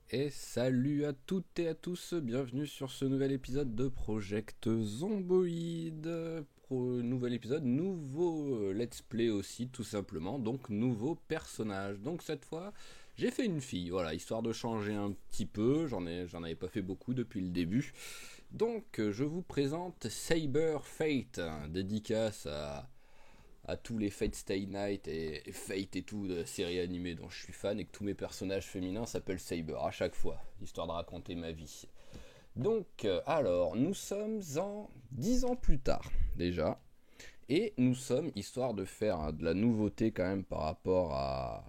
Et salut à toutes et à tous, bienvenue sur ce nouvel épisode de Project Zomboid. Nouvel épisode, nouveau let's play aussi tout simplement, donc nouveau personnage. Donc cette fois, j'ai fait une fille, voilà, histoire de changer un petit peu, j'en avais pas fait beaucoup depuis le début. Donc je vous présente Saber Fate, dédicace à tous les Fate Stay Night et Fate et tout de séries animées dont je suis fan et que tous mes personnages féminins s'appellent Saber à chaque fois, histoire de raconter ma vie. Donc, alors, nous sommes en 10 ans plus tard déjà, et nous sommes, histoire de faire de la nouveauté quand même par rapport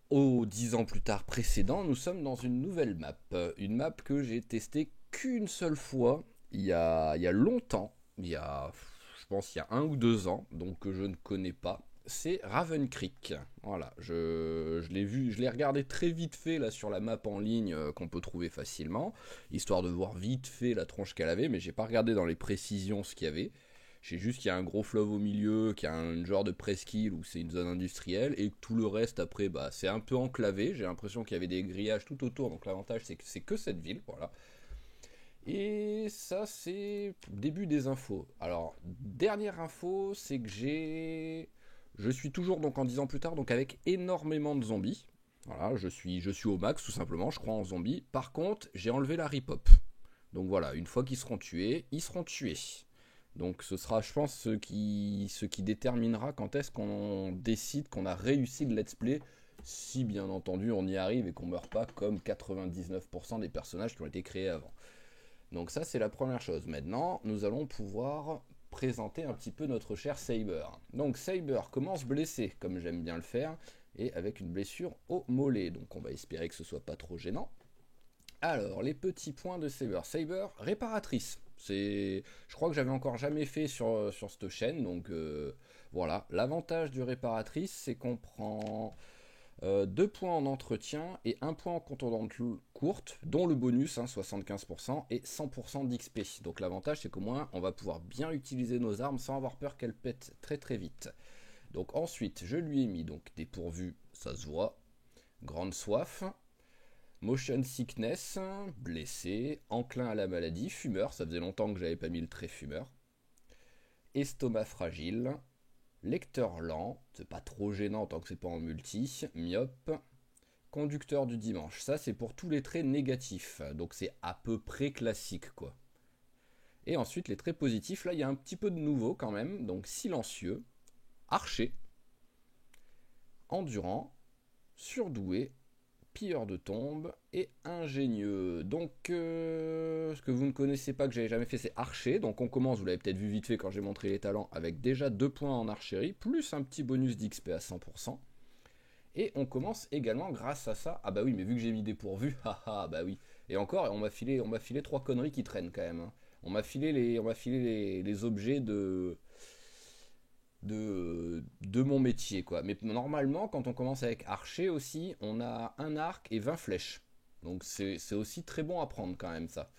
aux 10 ans plus tard précédents, nous sommes dans une nouvelle map. Une map que j'ai testée qu'une seule fois, il y a longtemps, je pense il y a 1 ou 2 ans, donc que je ne connais pas. C'est Raven Creek. Voilà, je l'ai vu, je l'ai regardé très vite fait là sur la map en ligne qu'on peut trouver facilement, histoire de voir vite fait la tronche qu'elle avait, mais j'ai pas regardé dans les précisions ce qu'il y avait. Je sais juste qu'il y a un gros fleuve au milieu, qu'il y a un genre de presqu'île où c'est une zone industrielle, et que tout le reste après, bah, c'est un peu enclavé. J'ai l'impression qu'il y avait des grillages tout autour, donc l'avantage c'est que c'est que cette ville, voilà. Et ça, c'est début des infos. Alors, dernière info, c'est que je suis toujours donc en 10 ans plus tard, donc avec énormément de zombies. Voilà, je suis au max tout simplement, je crois en zombies. Par contre, j'ai enlevé la ripop. Donc voilà, une fois qu'ils seront tués, ils seront tués. Donc ce sera, je pense, ce qui déterminera quand est-ce qu'on décide qu'on a réussi le let's play, si bien entendu on y arrive et qu'on meurt pas comme 99% des personnages qui ont été créés avant. Donc ça c'est la première chose. Maintenant, nous allons pouvoir présenter un petit peu notre cher Saber. Donc Saber commence blessé, comme j'aime bien le faire, et avec une blessure au mollet. Donc on va espérer que ce soit pas trop gênant. Alors, les petits points de Saber. Saber, réparatrice. Je crois que j'avais encore jamais fait sur cette chaîne, donc voilà. L'avantage du réparatrice, c'est qu'on prend 2 points en entretien et 1 point en contondante courte, dont le bonus, 75%, et 100% d'XP. Donc l'avantage, c'est qu'au moins, on va pouvoir bien utiliser nos armes sans avoir peur qu'elles pètent très très vite. Donc ensuite, je lui ai mis donc dépourvu, ça se voit, grande soif, motion sickness, blessé, enclin à la maladie, fumeur, ça faisait longtemps que j'avais pas mis le trait fumeur, estomac fragile, lecteur lent, c'est pas trop gênant tant que c'est pas en multi, myope, conducteur du dimanche. Ça, c'est pour tous les traits négatifs, donc c'est à peu près classique, quoi. Et ensuite, les traits positifs, là, il y a un petit peu de nouveau quand même, donc silencieux, archer, endurant, surdoué, pilleur de tombes et ingénieux. Donc, ce que vous ne connaissez pas, que j'avais jamais fait, c'est archer. Donc, on commence, vous l'avez peut-être vu vite fait quand j'ai montré les talents, avec déjà 2 points en archerie, plus un petit bonus d'XP à 100%. Et on commence également grâce à ça. Ah bah oui, mais vu que j'ai mis dépourvu, haha, bah oui. Et encore, on m'a filé 3 conneries qui traînent quand même, hein. On m'a filé les objets de mon métier, quoi. Mais normalement, quand on commence avec archer aussi, on a un arc et 20 flèches. Donc c'est aussi très bon à prendre quand même, ça.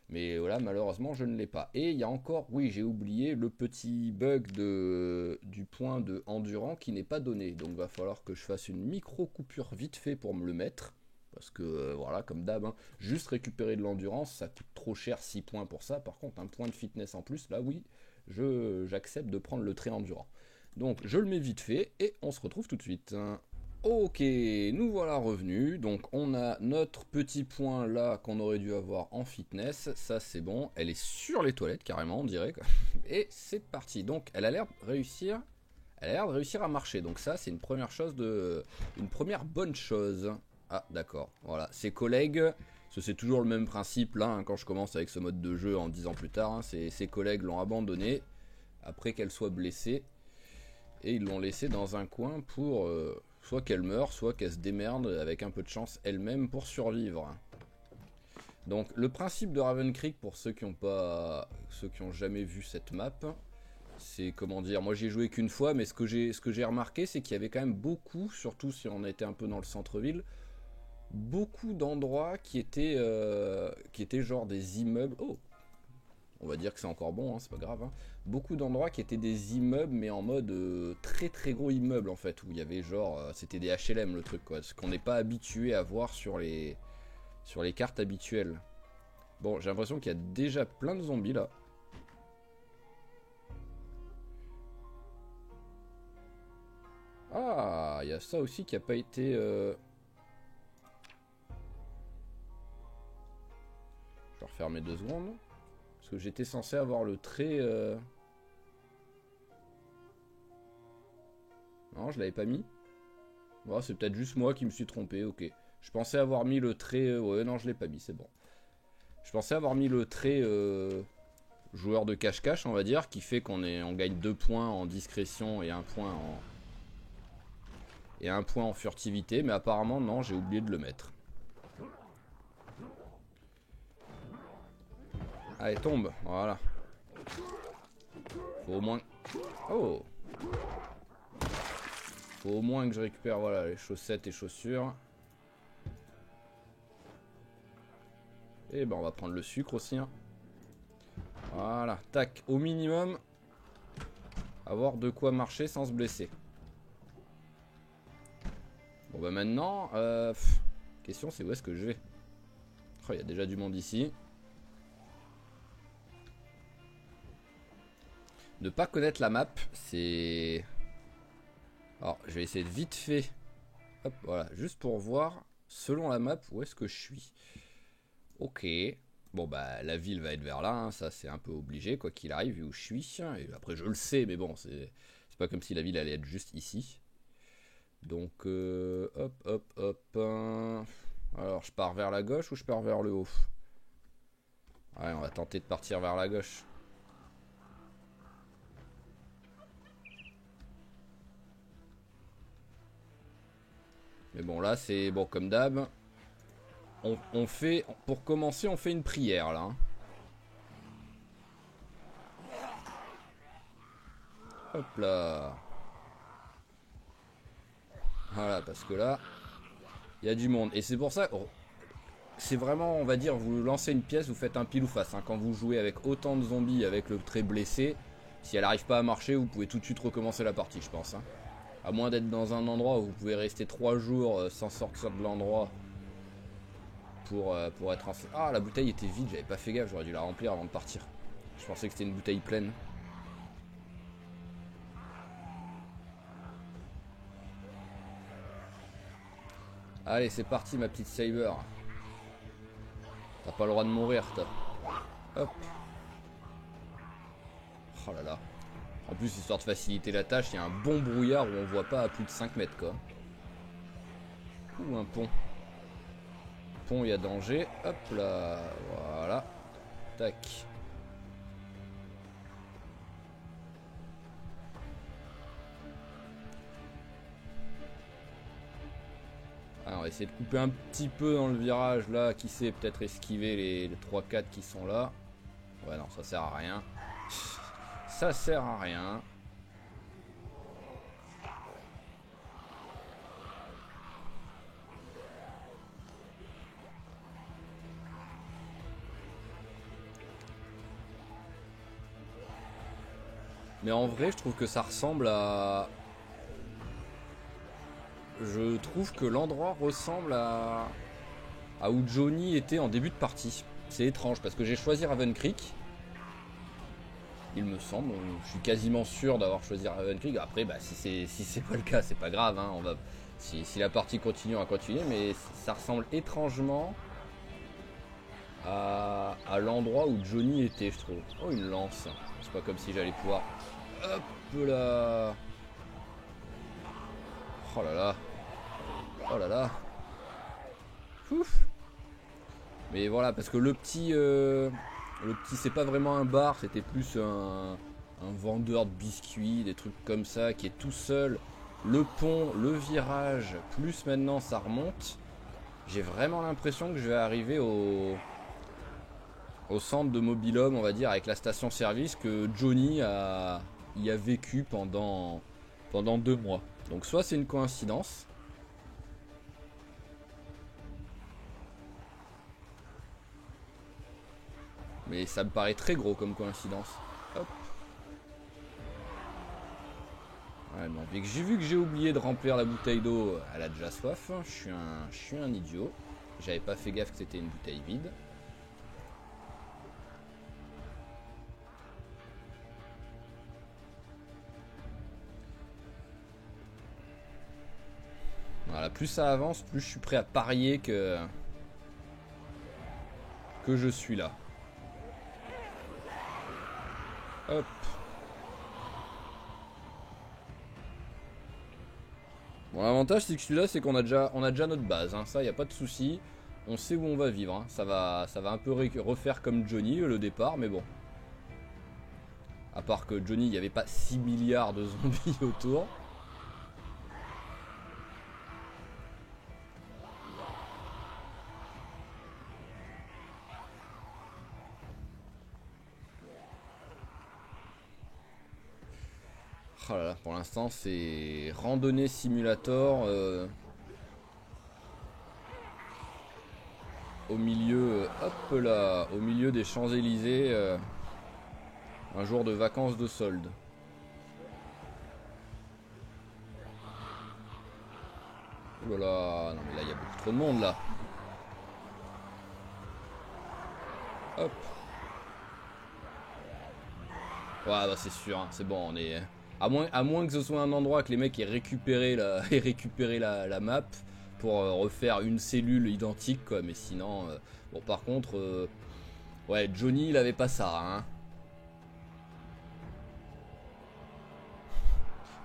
Mais voilà, malheureusement, je ne l'ai pas. Et il y a encore, oui, j'ai oublié le petit bug du point de endurant qui n'est pas donné. Donc il va falloir que je fasse une micro coupure vite fait pour me le mettre. Parce que voilà, comme d'hab, hein, juste récupérer de l'endurance, ça coûte trop cher, 6 points pour ça. Par contre, un point de fitness en plus, là oui, j'accepte de prendre le trait endurant. Donc je le mets vite fait et on se retrouve tout de suite. Ok, nous voilà revenus. Donc on a notre petit point là qu'on aurait dû avoir en fitness. Ça c'est bon. Elle est sur les toilettes carrément, on dirait, quoi. Et c'est parti. Donc elle a l'air de réussir. Elle a l'air de réussir à marcher. Donc ça c'est une première bonne chose. Ah d'accord. Voilà. Ses collègues. C'est toujours le même principe là, hein, quand je commence avec ce mode de jeu en 10 ans plus tard, hein, ses collègues l'ont abandonné après qu'elle soit blessée et ils l'ont laissée dans un coin pour soit qu'elle meure, soit qu'elle se démerde avec un peu de chance elle-même pour survivre. Donc le principe de Raven Creek, pour ceux qui ont jamais vu cette map, c'est comment dire, moi j'ai joué qu'une fois, mais ce que j'ai remarqué, c'est qu'il y avait quand même beaucoup, surtout si on était un peu dans le centre-ville, beaucoup d'endroits qui étaient genre des immeubles. Oh, on va dire que c'est encore bon, hein, c'est pas grave, hein. Beaucoup d'endroits qui étaient des immeubles, mais en mode très très gros immeuble en fait, où il y avait genre, c'était des HLM le truc, quoi, ce qu'on n'est pas habitué à voir sur les sur les cartes habituelles. Bon, j'ai l'impression qu'il y a déjà plein de zombies là. Ah, il y a ça aussi qui n'a pas été... Je vais refermer 2 secondes. Parce que j'étais censé avoir le trait... Non, je l'avais pas mis. Bon, c'est peut-être juste moi qui me suis trompé, ok. Je pensais avoir mis le trait... Ouais, non, je l'ai pas mis, c'est bon. Je pensais avoir mis le trait joueur de cache-cache, on va dire, qui fait on gagne 2 points en discrétion et 1 point en... Et 1 point en furtivité, mais apparemment non, j'ai oublié de le mettre. Allez, tombe, voilà. Faut au moins... Oh! Faut au moins que je récupère, voilà, les chaussettes et chaussures. Et ben on va prendre le sucre aussi, hein. Voilà, tac, au minimum, avoir de quoi marcher sans se blesser. Bon bah maintenant, question c'est où est-ce que je vais? Oh, il y a déjà du monde ici. Ne pas connaître la map, c'est... Alors, je vais essayer de vite fait. Hop, voilà, juste pour voir, selon la map, où est-ce que je suis. Ok. Bon bah la ville va être vers là, hein, ça c'est un peu obligé, quoi qu'il arrive, vu où je suis. Et après je le sais, mais bon, c'est pas comme si la ville allait être juste ici. Donc, hop, hop, hop. Alors, je pars vers la gauche ou je pars vers le haut? Ouais, on va tenter de partir vers la gauche. Mais bon, là, c'est... Bon, comme d'hab. On fait... Pour commencer, on fait une prière, là. Hein. Hop là. Voilà, parce que là... Il y a du monde. Et c'est pour ça... Oh, c'est vraiment, on va dire, vous lancez une pièce, vous faites un pile ou face. Hein. Quand vous jouez avec autant de zombies, avec le trait blessé, si elle n'arrive pas à marcher, vous pouvez tout de suite recommencer la partie, je pense. Hein. À moins d'être dans un endroit où vous pouvez rester 3 jours sans sortir de l'endroit pour être en... Ah, la bouteille était vide, j'avais pas fait gaffe, j'aurais dû la remplir avant de partir. Je pensais que c'était une bouteille pleine. Allez, c'est parti ma petite Saber. T'as pas le droit de mourir, toi. Hop. Oh là là. En plus, histoire de faciliter la tâche, il y a un bon brouillard où on voit pas à plus de 5 mètres, quoi. Ou un pont. Pont, il y a danger. Hop là. Voilà. Tac. Alors, on va essayer de couper un petit peu dans le virage, là. Qui sait, peut-être esquiver les 3-4 qui sont là. Ouais, non, ça sert à rien. Ça sert à rien. Mais en vrai, je trouve que ça ressemble à... Je trouve que l'endroit ressemble à où Johnny était en début de partie. C'est étrange, parce que j'ai choisi Raven Creek. Il me semble, je suis quasiment sûr d'avoir choisi Raven Creek. Après, bah, si c'est pas le cas, c'est pas grave. Hein, si la partie continue, on va continuer. Mais ça ressemble étrangement à l'endroit où Johnny était, je trouve. Oh, une lance. C'est pas comme si j'allais pouvoir... Hop là. Oh là là. Oh là là. Ouf. Mais voilà, parce que le petit c'est pas vraiment un bar, c'était plus un vendeur de biscuits, des trucs comme ça, qui est tout seul. Le pont, le virage, plus maintenant ça remonte. J'ai vraiment l'impression que je vais arriver au centre de mobil-homme, on va dire, avec la station-service que Johnny y a vécu pendant 2 mois. Donc soit c'est une coïncidence. Mais ça me paraît très gros comme coïncidence. Hop. Ouais, bon, vu que j'ai oublié de remplir la bouteille d'eau, elle a déjà soif. Je suis un idiot. J'avais pas fait gaffe que c'était une bouteille vide. Voilà, plus ça avance, plus je suis prêt à parier que je suis là. Hop. Bon, l'avantage c'est que celui-là, c'est qu'on a déjà notre base. Hein. Ça, y a pas de souci. On sait où on va vivre. Hein. Ça va un peu refaire comme Johnny le départ, mais bon. À part que Johnny, il n'y avait pas 6 milliards de zombies autour. Oh là là, pour l'instant c'est randonnée simulator au milieu, hop là, au milieu des Champs-Élysées, un jour de vacances de solde. Oh là là, non mais là il y a beaucoup trop de monde là. Hop. Ouais bah c'est sûr, hein, c'est bon, on est... À moins que ce soit un endroit que les mecs aient récupéré la map pour refaire une cellule identique quoi, mais sinon... bon par contre... ouais, Johnny il avait pas ça, hein.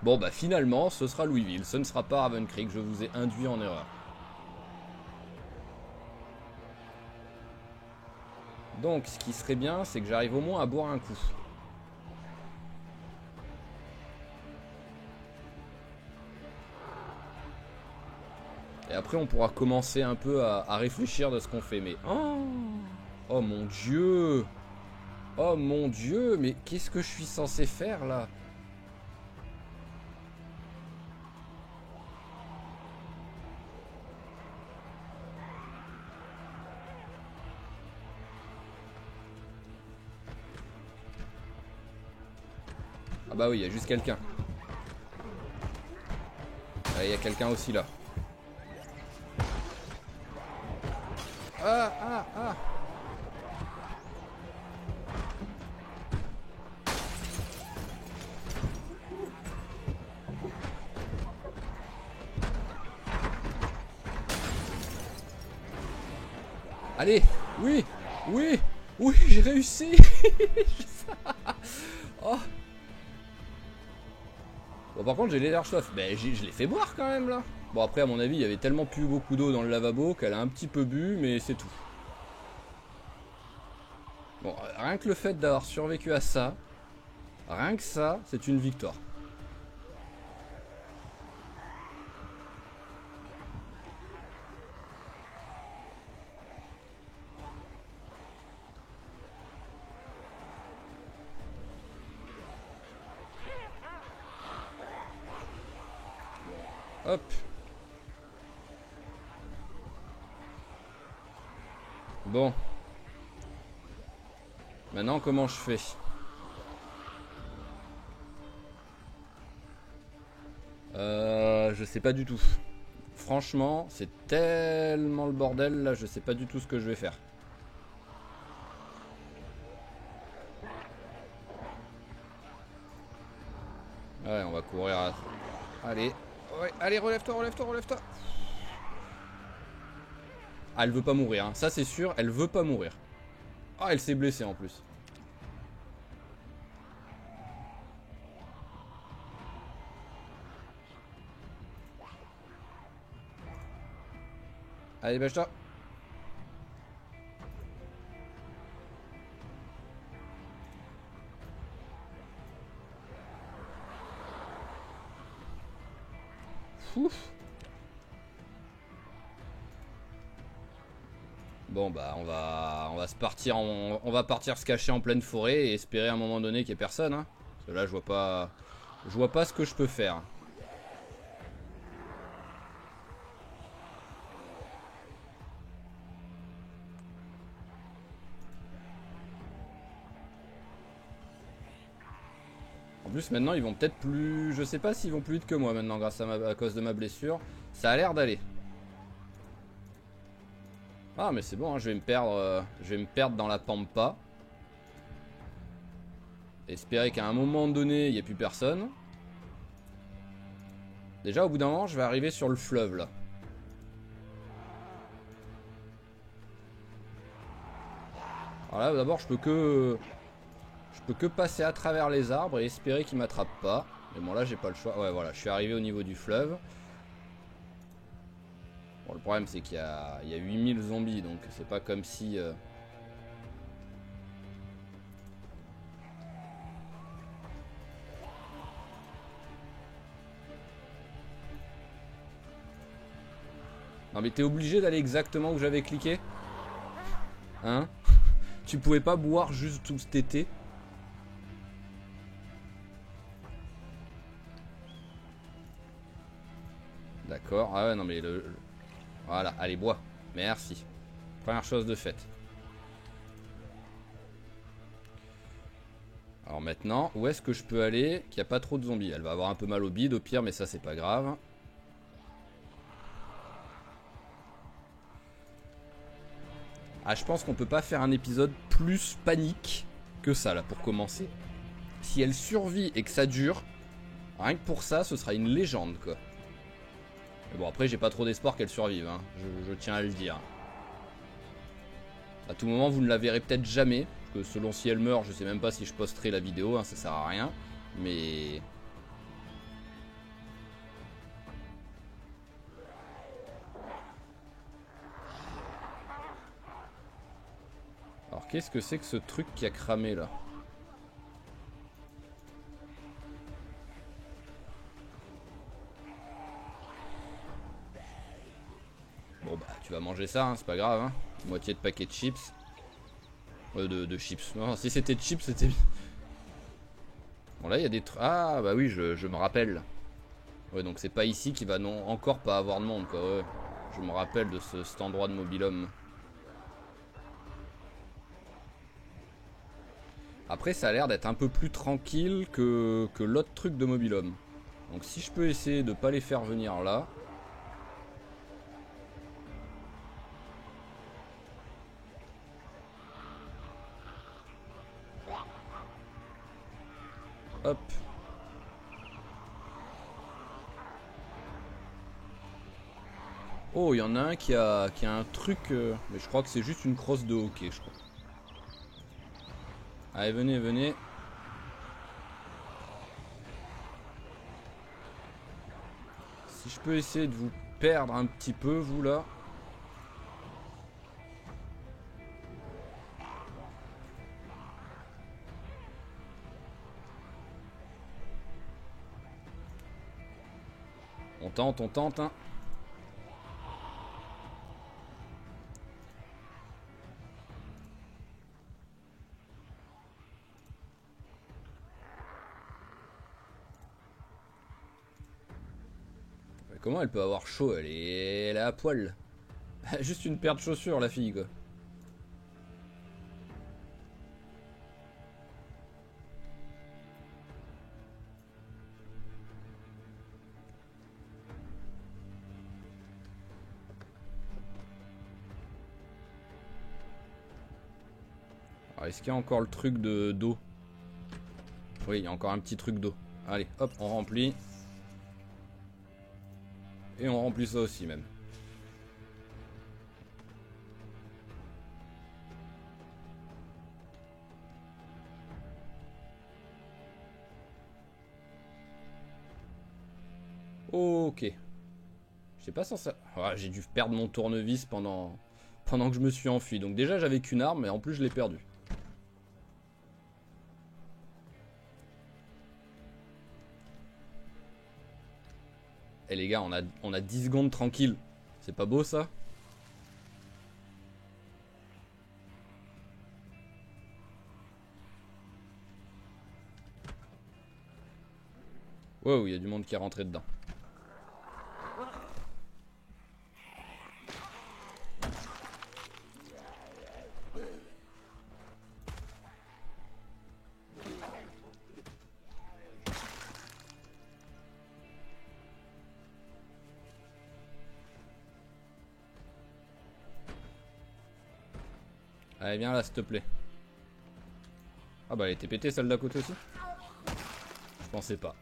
Bon bah finalement ce sera Louisville, ce ne sera pas Raven Creek, je vous ai induit en erreur. Donc ce qui serait bien c'est que j'arrive au moins à boire un coup. Et après on pourra commencer un peu à réfléchir de ce qu'on fait. Mais oh mon dieu. Oh mon dieu, mais qu'est-ce que je suis censé faire là? Ah bah oui, il y a juste quelqu'un. Ah, il y a quelqu'un aussi là. Ah. Allez, oui, j'ai réussi. Oh. Bon par contre j'ai l'air soif, mais je l'ai fait boire quand même là. Bon après à mon avis il y avait tellement plus beaucoup d'eau dans le lavabo qu'elle a un petit peu bu, mais c'est tout. Bon rien que le fait d'avoir survécu à ça, rien que ça c'est une victoire. Hop. Bon. Maintenant comment je fais? Je sais pas du tout. Franchement, c'est tellement le bordel là, je sais pas du tout ce que je vais faire. Ouais, on va courir à... Allez. Ouais, allez, relève-toi. Ah, elle veut pas mourir, hein. Ça c'est sûr, elle veut pas mourir. Ah, elle s'est blessée en plus. Allez, bâche-toi. Ouf. Bon bah on va se partir on va partir se cacher en pleine forêt et espérer à un moment donné qu'il n'y ait personne, hein. Parce que là je vois pas ce que je peux faire. En plus maintenant ils vont peut-être plus... Je sais pas s'ils vont plus vite que moi maintenant grâce à cause de ma blessure. Ça a l'air d'aller. Ah mais c'est bon, hein, je vais me perdre dans la pampa. Espérer qu'à un moment donné, il n'y ait plus personne. Déjà, au bout d'un moment, je vais arriver sur le fleuve, là. Alors là, d'abord, je peux que passer à travers les arbres et espérer qu'ils m'attrapent pas. Mais bon, là, j'ai pas le choix. Ouais, voilà, je suis arrivé au niveau du fleuve. Bon, le problème, c'est qu'il y a 8000 zombies, donc c'est pas comme si... Non, mais t'es obligé d'aller exactement où j'avais cliqué? Hein? Tu pouvais pas boire juste tout cet été? D'accord. Ah ouais, non, mais le... Voilà, allez, bois. Merci. Première chose de faite. Alors maintenant, où est-ce que je peux aller qu'il n'y a pas trop de zombies? Elle va avoir un peu mal au bide au pire, mais ça c'est pas grave. Ah, je pense qu'on peut pas faire un épisode plus panique que ça là pour commencer. Si elle survit et que ça dure, rien que pour ça, ce sera une légende quoi. Mais bon, après j'ai pas trop d'espoir qu'elle survive, hein. Je tiens à le dire. À tout moment, vous ne la verrez peut-être jamais. Parce que selon si elle meurt, je sais même pas si je posterai la vidéo, hein, ça sert à rien. Mais... Alors qu'est-ce que c'est que ce truc qui a cramé là? Bon bah tu vas manger ça, hein, c'est pas grave. Hein. Moitié de paquet de chips. De chips. Non, si c'était de chips, c'était... Bon là il y a des trucs... Ah bah oui, je me rappelle. Ouais, donc c'est pas ici qu'il va non encore pas avoir de monde quoi. Ouais. Je me rappelle de cet endroit de mobil-home. Après ça a l'air d'être un peu plus tranquille que l'autre truc de mobil-home. Donc si je peux essayer de pas les faire venir là... Hop. Oh, il y en a un qui a un truc... mais je crois que c'est juste une crosse de hockey, je crois. Allez, venez, venez. Si je peux essayer de vous perdre un petit peu, vous, là. On tente, hein. Comment elle peut avoir chaud? Elle est à poil. Juste une paire de chaussures, la fille, quoi. Alors, est-ce qu'il y a encore le truc d'eau? Oui, il y a encore un petit truc d'eau. Allez, hop, on remplit. Et on remplit ça aussi, même. Ok. J'ai pas censé... Ah, j'ai dû perdre mon tournevis pendant que je me suis enfui. Donc déjà, j'avais qu'une arme, mais en plus, je l'ai perdu. Eh les gars, on a 10 secondes tranquille. C'est pas beau ça? Wow, il y a du monde qui est rentré dedans. Allez, viens là, s'il te plaît. Ah bah elle était pétée celle d'à côté aussi. Je pensais pas.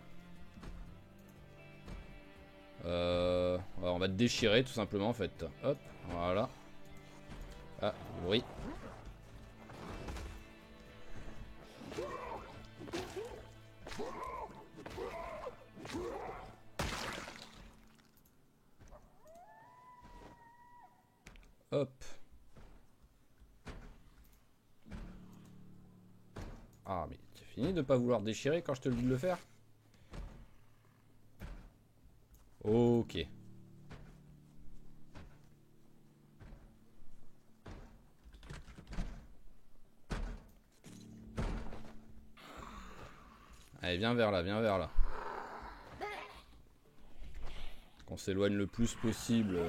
Alors on va te déchirer tout simplement en fait. Hop, voilà. Ah, oui. Hop. Ah mais tu fini de pas vouloir déchirer quand je te le dis de le faire? Ok. Allez, viens vers là, viens vers là. Qu'on s'éloigne le plus possible.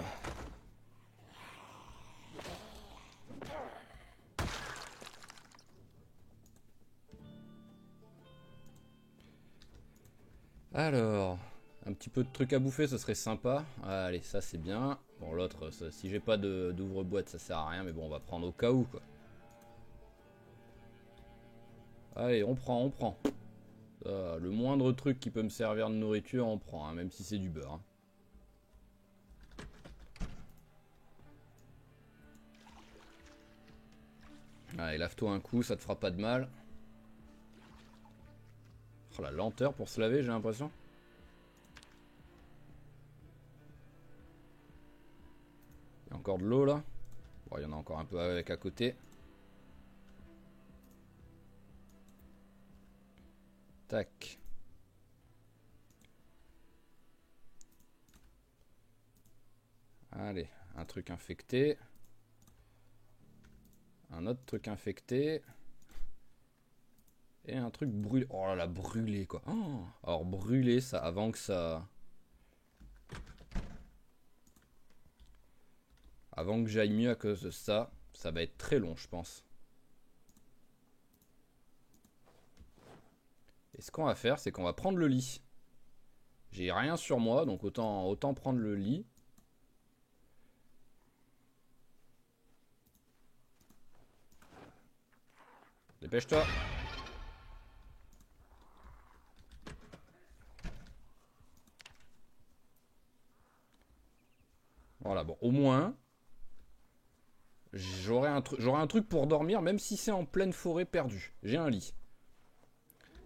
Alors, un petit peu de trucs à bouffer, ce serait sympa. Allez, ça c'est bien. Bon, l'autre, si j'ai pas d'ouvre-boîte, ça sert à rien, mais bon, on va prendre au cas où, quoi. Allez, on prend, on prend. Le moindre truc qui peut me servir de nourriture, on prend, hein, même si c'est du beurre. Hein. Allez, lave-toi un coup, ça te fera pas de mal. Oh, la lenteur pour se laver, j'ai l'impression. Il y a encore de l'eau là. Bon, il y en a encore un peu avec à côté. Tac. Allez, un truc infecté. Un autre truc infecté. Et un truc brûlé. Oh là là, brûlé quoi. Oh, alors brûlé, ça, avant que ça... Avant que j'aille mieux à cause de ça, ça va être très long, je pense. Et ce qu'on va faire, c'est qu'on va prendre le lit. J'ai rien sur moi, donc autant prendre le lit. Dépêche-toi. Voilà, bon, au moins, j'aurai un truc pour dormir, même si c'est en pleine forêt perdue. J'ai un lit.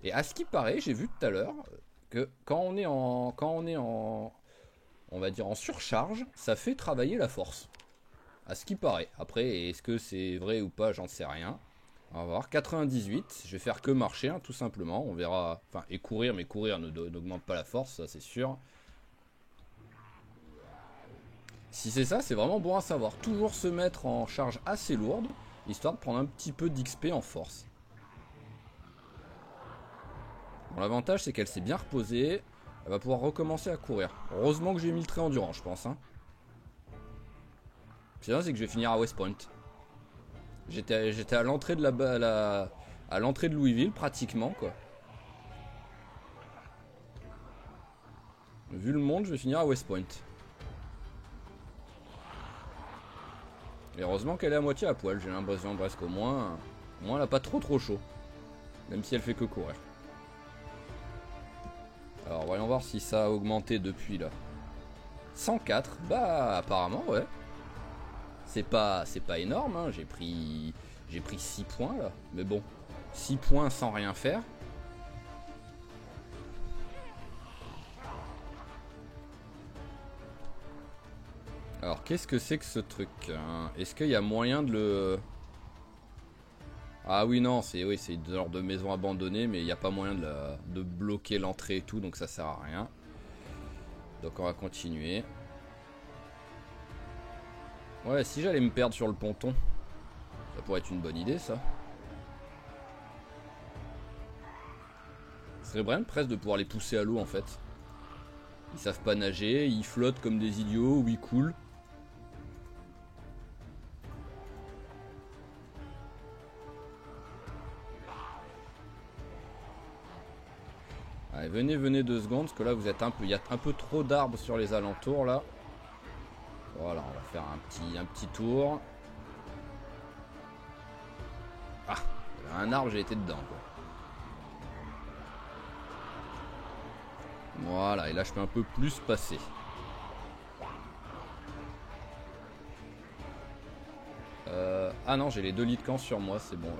Et à ce qui paraît, j'ai vu tout à l'heure que quand on est on va dire en surcharge, ça fait travailler la force. À ce qui paraît. Après, est-ce que c'est vrai ou pas, j'en sais rien. On va voir. 98, je vais faire que marcher, hein, tout simplement. On verra. Enfin, et courir, mais courir n'augmente pas la force, ça c'est sûr. Si c'est ça, c'est vraiment bon à savoir. Toujours se mettre en charge assez lourde, histoire de prendre un petit peu d'XP en force. Bon, l'avantage, c'est qu'elle s'est bien reposée. Elle va pouvoir recommencer à courir. Heureusement que j'ai mis le trait endurant, je pense. Hein. C'est que je vais finir à West Point. J'étais à l'entrée de à l'entrée de Louisville, pratiquement, quoi. Vu le monde, je vais finir à West Point. Et heureusement qu'elle est à moitié à poil, j'ai l'impression presque au moins elle a pas trop chaud. Même si elle fait que courir. Alors voyons voir si ça a augmenté depuis là. 104, bah apparemment ouais. C'est pas énorme, hein. J'ai pris 6 points là. Mais bon, 6 points sans rien faire. Alors qu'est-ce que c'est que ce truc hein? Est-ce qu'il y a moyen de le... Ah oui non, c'est une genre de maison abandonnée, mais il n'y a pas moyen de bloquer l'entrée et tout, donc ça sert à rien. Donc on va continuer. Ouais, si j'allais me perdre sur le ponton, ça pourrait être une bonne idée ça. Ce serait vraiment presque de pouvoir les pousser à l'eau en fait. Ils savent pas nager, ils flottent comme des idiots ou ils coulent. Allez, venez 2 secondes, parce que là vous êtes il y a un peu trop d'arbres sur les alentours là. Voilà, on va faire un petit tour. un arbre, j'ai été dedans, quoi. Voilà, et là, je peux un peu plus passer. Ah non, j'ai les 2 lits de camp sur moi, c'est bon.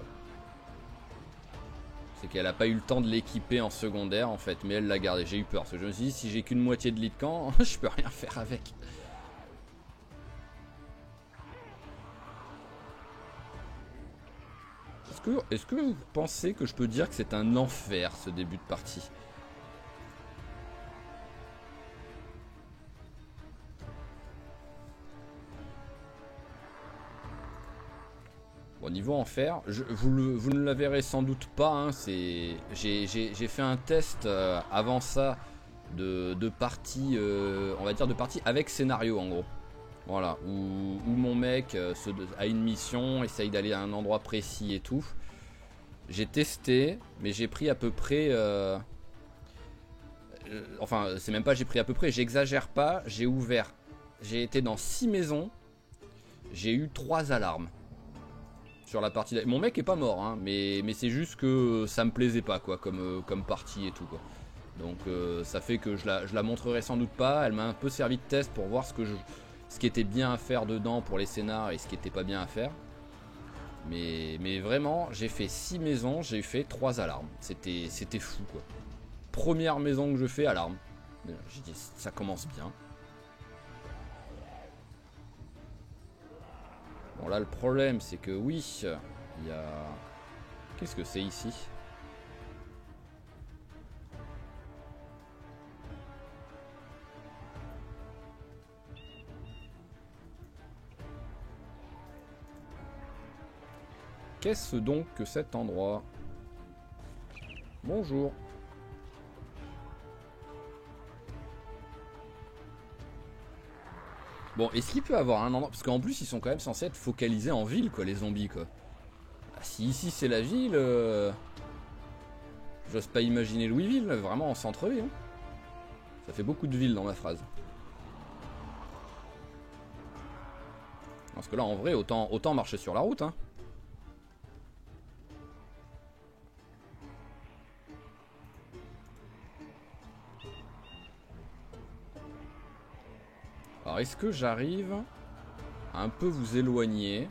C'est qu'elle a pas eu le temps de l'équiper en secondaire, en fait, mais elle l'a gardé. J'ai eu peur, parce que je me suis dit, si j'ai qu'une moitié de lit de camp, je peux rien faire avec. Est-ce que vous pensez que je peux dire que c'est un enfer, ce début de partie? Bon, niveau enfer, vous ne la verrez sans doute pas, hein, j'ai fait un test avant ça de partie, on va dire de partie avec scénario en gros. Voilà, où mon mec a une mission, essaye d'aller à un endroit précis et tout. J'ai testé, mais j'ai pris à peu près... enfin, c'est même pas j'ai pris à peu près, j'exagère pas, j'ai été dans 6 maisons, j'ai eu 3 alarmes. Sur la partie... Mon mec est pas mort, hein, mais c'est juste que ça me plaisait pas, quoi, comme partie et tout, quoi. Donc ça fait que je la montrerai sans doute pas, elle m'a un peu servi de test pour voir ce qui était bien à faire dedans pour les scénars et ce qui était pas bien à faire. Mais vraiment, j'ai fait 6 maisons, j'ai fait 3 alarmes. C'était fou, quoi. Première maison que je fais, alarme. J'ai dit, ça commence bien. Bon, là, le problème, c'est que oui, il y a... Qu'est-ce que c'est ici ? Qu'est-ce donc que cet endroit? Bonjour. Bon, est-ce qu'il peut avoir un endroit... Parce qu'en plus, ils sont quand même censés être focalisés en ville, quoi, les zombies, quoi. Ah, si ici, c'est la ville... J'ose pas imaginer Louisville, vraiment en centre-ville. Hein. Ça fait beaucoup de villes dans ma phrase. Parce que là, en vrai, autant marcher sur la route, hein. Alors, est-ce que j'arrive à un peu vous éloigner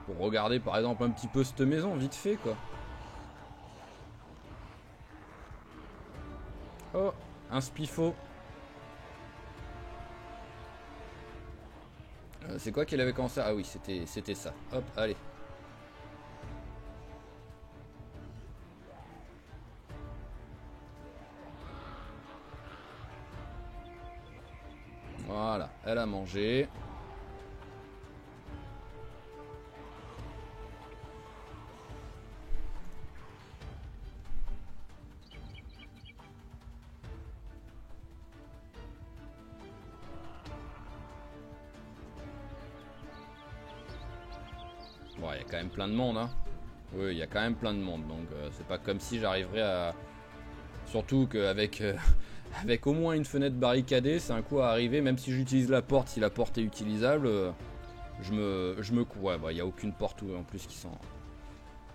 pour regarder, par exemple, un petit peu cette maison, vite fait, quoi. Oh, un spiffo. C'est quoi qu'il avait commencé? Ah oui, c'était ça. Hop, allez. Voilà, elle a mangé. Bon, il y a quand même plein de monde, hein. Oui, il y a quand même plein de monde, donc c'est pas comme si j'arriverais à... Surtout qu'avec avec au moins une fenêtre barricadée, c'est un coup à arriver, même si j'utilise la porte, si la porte est utilisable, je me coupe. Ouais, bah, il n'y a aucune porte en plus qui sont...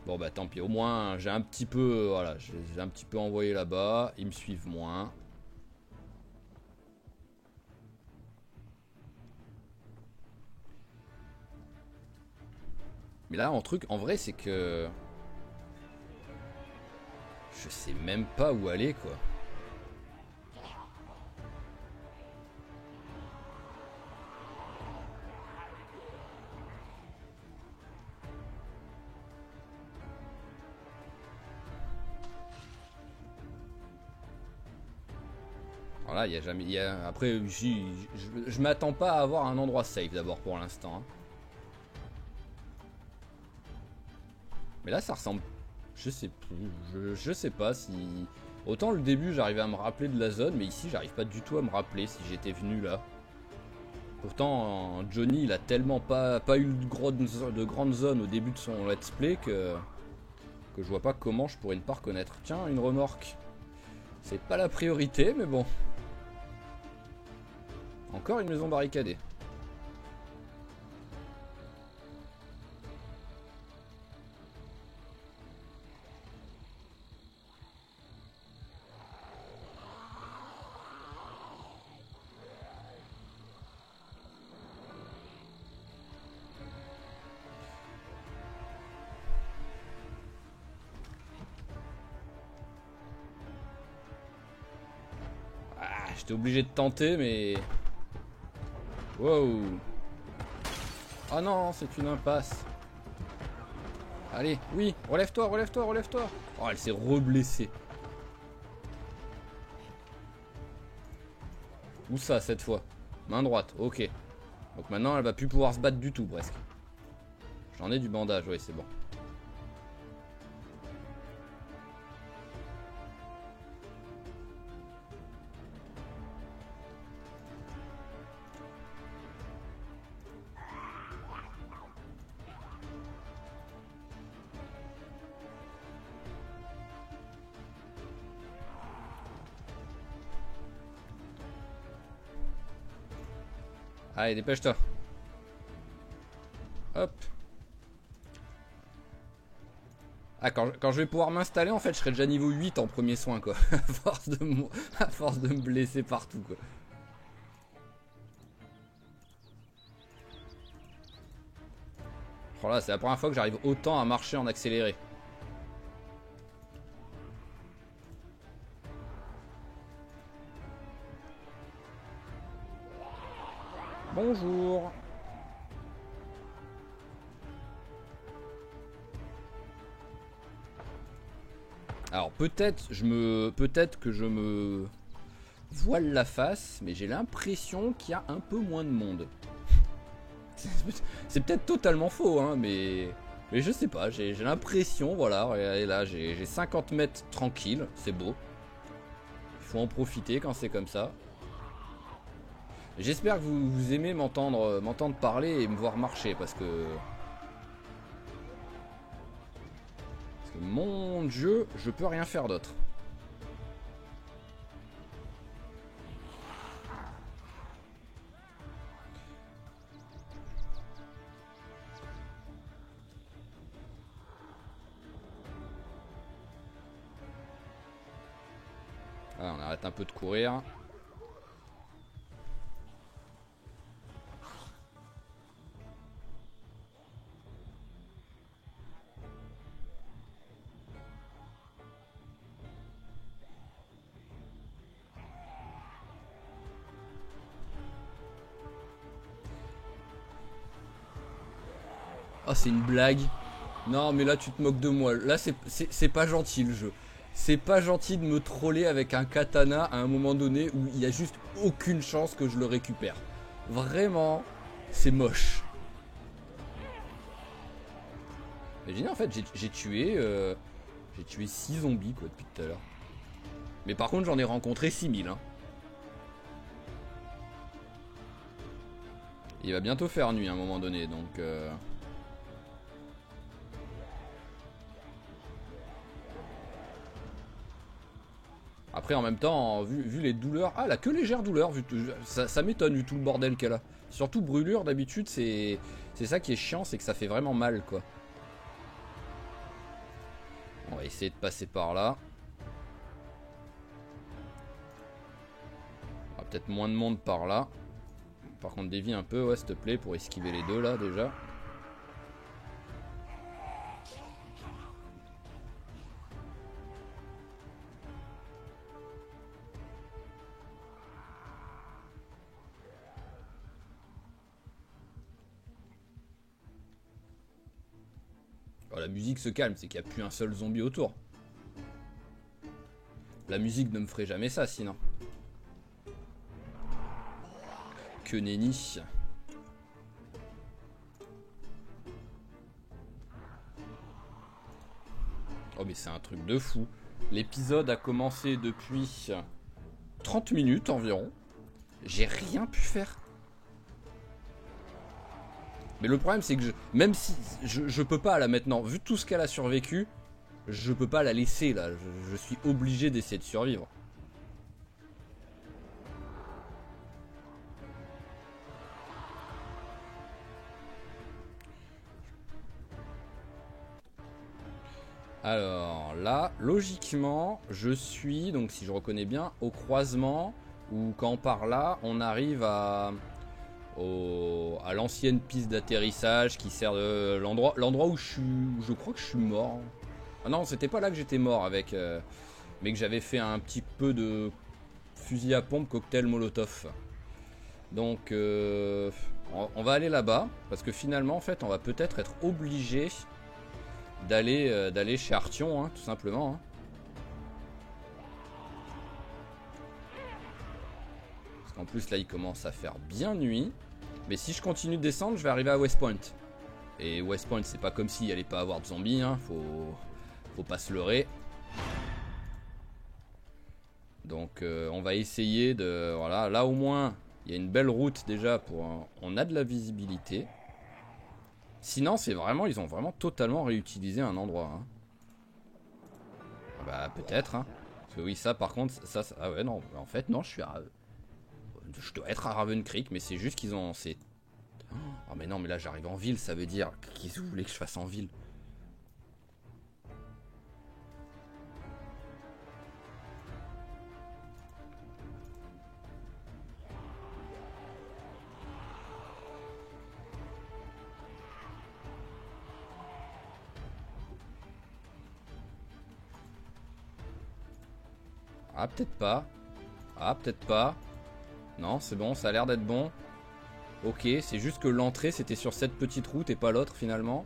Bon bah tant pis, au moins j'ai un petit peu... Voilà, j'ai un petit peu envoyé là-bas, ils me suivent moins. Mais là, en vrai, c'est que... Je sais même pas où aller, quoi. Voilà, il y a jamais... Après, je m'attends pas à avoir un endroit safe, d'abord, pour l'instant. Hein. Mais là, ça ressemble... Je sais plus. Je sais pas si... Autant le début, j'arrivais à me rappeler de la zone, mais ici, j'arrive pas du tout à me rappeler si j'étais venu là. Pourtant, Johnny, il a tellement pas eu de grande zone au début de son let's play que je vois pas comment je pourrais ne pas reconnaître. Tiens, une remorque. C'est pas la priorité, mais bon. Encore une maison barricadée. J'étais obligé de tenter, mais... Wow. Oh non, c'est une impasse. Allez, oui, relève-toi, relève-toi, relève-toi. Oh, elle s'est reblessée. Où ça, cette fois? Main droite, ok. Donc maintenant, elle va plus pouvoir se battre du tout, presque. J'en ai du bandage, oui, c'est bon. Allez, dépêche-toi. Hop. Ah, quand je vais pouvoir m'installer, en fait, je serai déjà niveau 8 en premier soin, quoi. À force de me blesser partout, quoi. Oh là, c'est la première fois que j'arrive autant à marcher en accéléré. Bonjour. Alors peut-être que je me voile la face, mais j'ai l'impression qu'il y a un peu moins de monde. C'est peut-être totalement faux, hein, mais je sais pas, j'ai l'impression, voilà, et là j'ai 50 mètres tranquille, c'est beau. Il faut en profiter quand c'est comme ça. J'espère que vous aimez m'entendre parler et me voir marcher, parce que mon dieu, je peux rien faire d'autre. Ah, on arrête un peu de courir. Oh, c'est une blague. Non, mais là, tu te moques de moi. Là, c'est pas gentil, le jeu. C'est pas gentil de me troller avec un katana à un moment donné où il y a juste aucune chance que je le récupère. Vraiment, c'est moche. Imaginez, en fait, j'ai tué 6 zombies, quoi, depuis tout à l'heure. Mais par contre, j'en ai rencontré 6000, hein. Il va bientôt faire nuit à un moment donné, donc... Après, en même temps, vu les douleurs... Ah, elle a que légère douleur, ça m'étonne vu tout le bordel qu'elle a. Surtout brûlure, d'habitude, c'est ça qui est chiant, c'est que ça fait vraiment mal, quoi. On va essayer de passer par là. On va peut-être moins de monde par là. Par contre, dévie un peu, ouais, s'il te plaît, pour esquiver les deux, là, déjà. Oh, la musique se calme, c'est qu'il n'y a plus un seul zombie autour. La musique ne me ferait jamais ça, sinon. Que nenni. Oh, mais c'est un truc de fou. L'épisode a commencé depuis 30 minutes environ. J'ai rien pu faire. Mais le problème, c'est que même si je peux pas là maintenant, vu tout ce qu'elle a survécu, je peux pas la laisser là. Je suis obligé d'essayer de survivre. Alors là, logiquement, je suis, donc si je reconnais bien, au croisement où quand par là, on arrive à l'ancienne piste d'atterrissage qui sert de l'endroit où je crois que je suis mort. Ah non, c'était pas là que j'étais mort avec, mais que j'avais fait un petit peu de fusil à pompe, cocktail, molotov. Donc on va aller là-bas. Parce que finalement, en fait, on va peut-être être obligé d'aller chez Artion, hein, tout simplement. Hein. Parce qu'en plus, là, il commence à faire bien nuit. Mais si je continue de descendre, je vais arriver à West Point. Et West Point, c'est pas comme s'il allait pas avoir de zombies, hein. Faut pas se leurrer. Donc on va essayer de... Voilà, là au moins, il y a une belle route déjà pour... On a de la visibilité. Sinon, c'est vraiment... Ils ont vraiment totalement réutilisé un endroit. Hein. Bah peut-être, hein. Parce que oui, ça par contre... Ça, ah ouais, non. En fait, non, je dois être à Raven Creek, mais c'est juste qu'ils ont... Oh mais non, mais là j'arrive en ville, ça veut dire... Qu'est-ce que vous voulez que je fasse en ville? Ah, peut-être pas. Ah, peut-être pas. Non, c'est bon, ça a l'air d'être bon. Ok, c'est juste que l'entrée c'était sur cette petite route et pas l'autre finalement.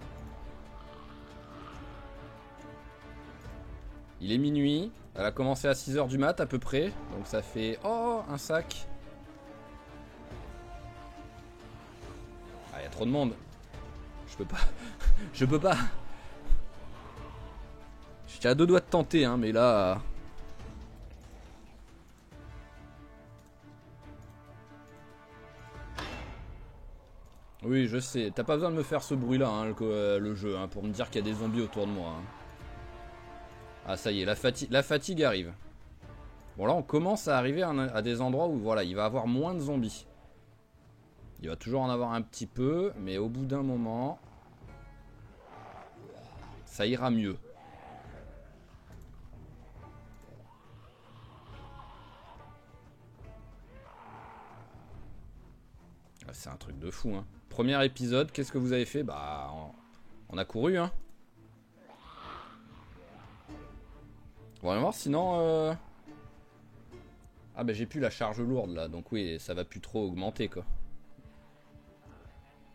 Il est minuit. Elle a commencé à 6 h du mat à peu près. Donc ça fait... Oh, un sac. Ah, il y a trop de monde. Je peux pas. Je peux pas. J'étais à deux doigts de tenter, hein, mais là... Oui, je sais. T'as pas besoin de me faire ce bruit-là, hein, le jeu, hein, pour me dire qu'il y a des zombies autour de moi. Hein. Ah, ça y est, la fatigue arrive. Bon, là, on commence à arriver à des endroits où, voilà, il va y avoir moins de zombies. Il va toujours en avoir un petit peu, mais au bout d'un moment, ça ira mieux. Ah, c'est un truc de fou, hein. Premier épisode, qu'est-ce que vous avez fait? Bah, on a couru, hein. On va voir, sinon... Ah bah j'ai plus la charge lourde, là. Donc oui, ça va plus trop augmenter, quoi.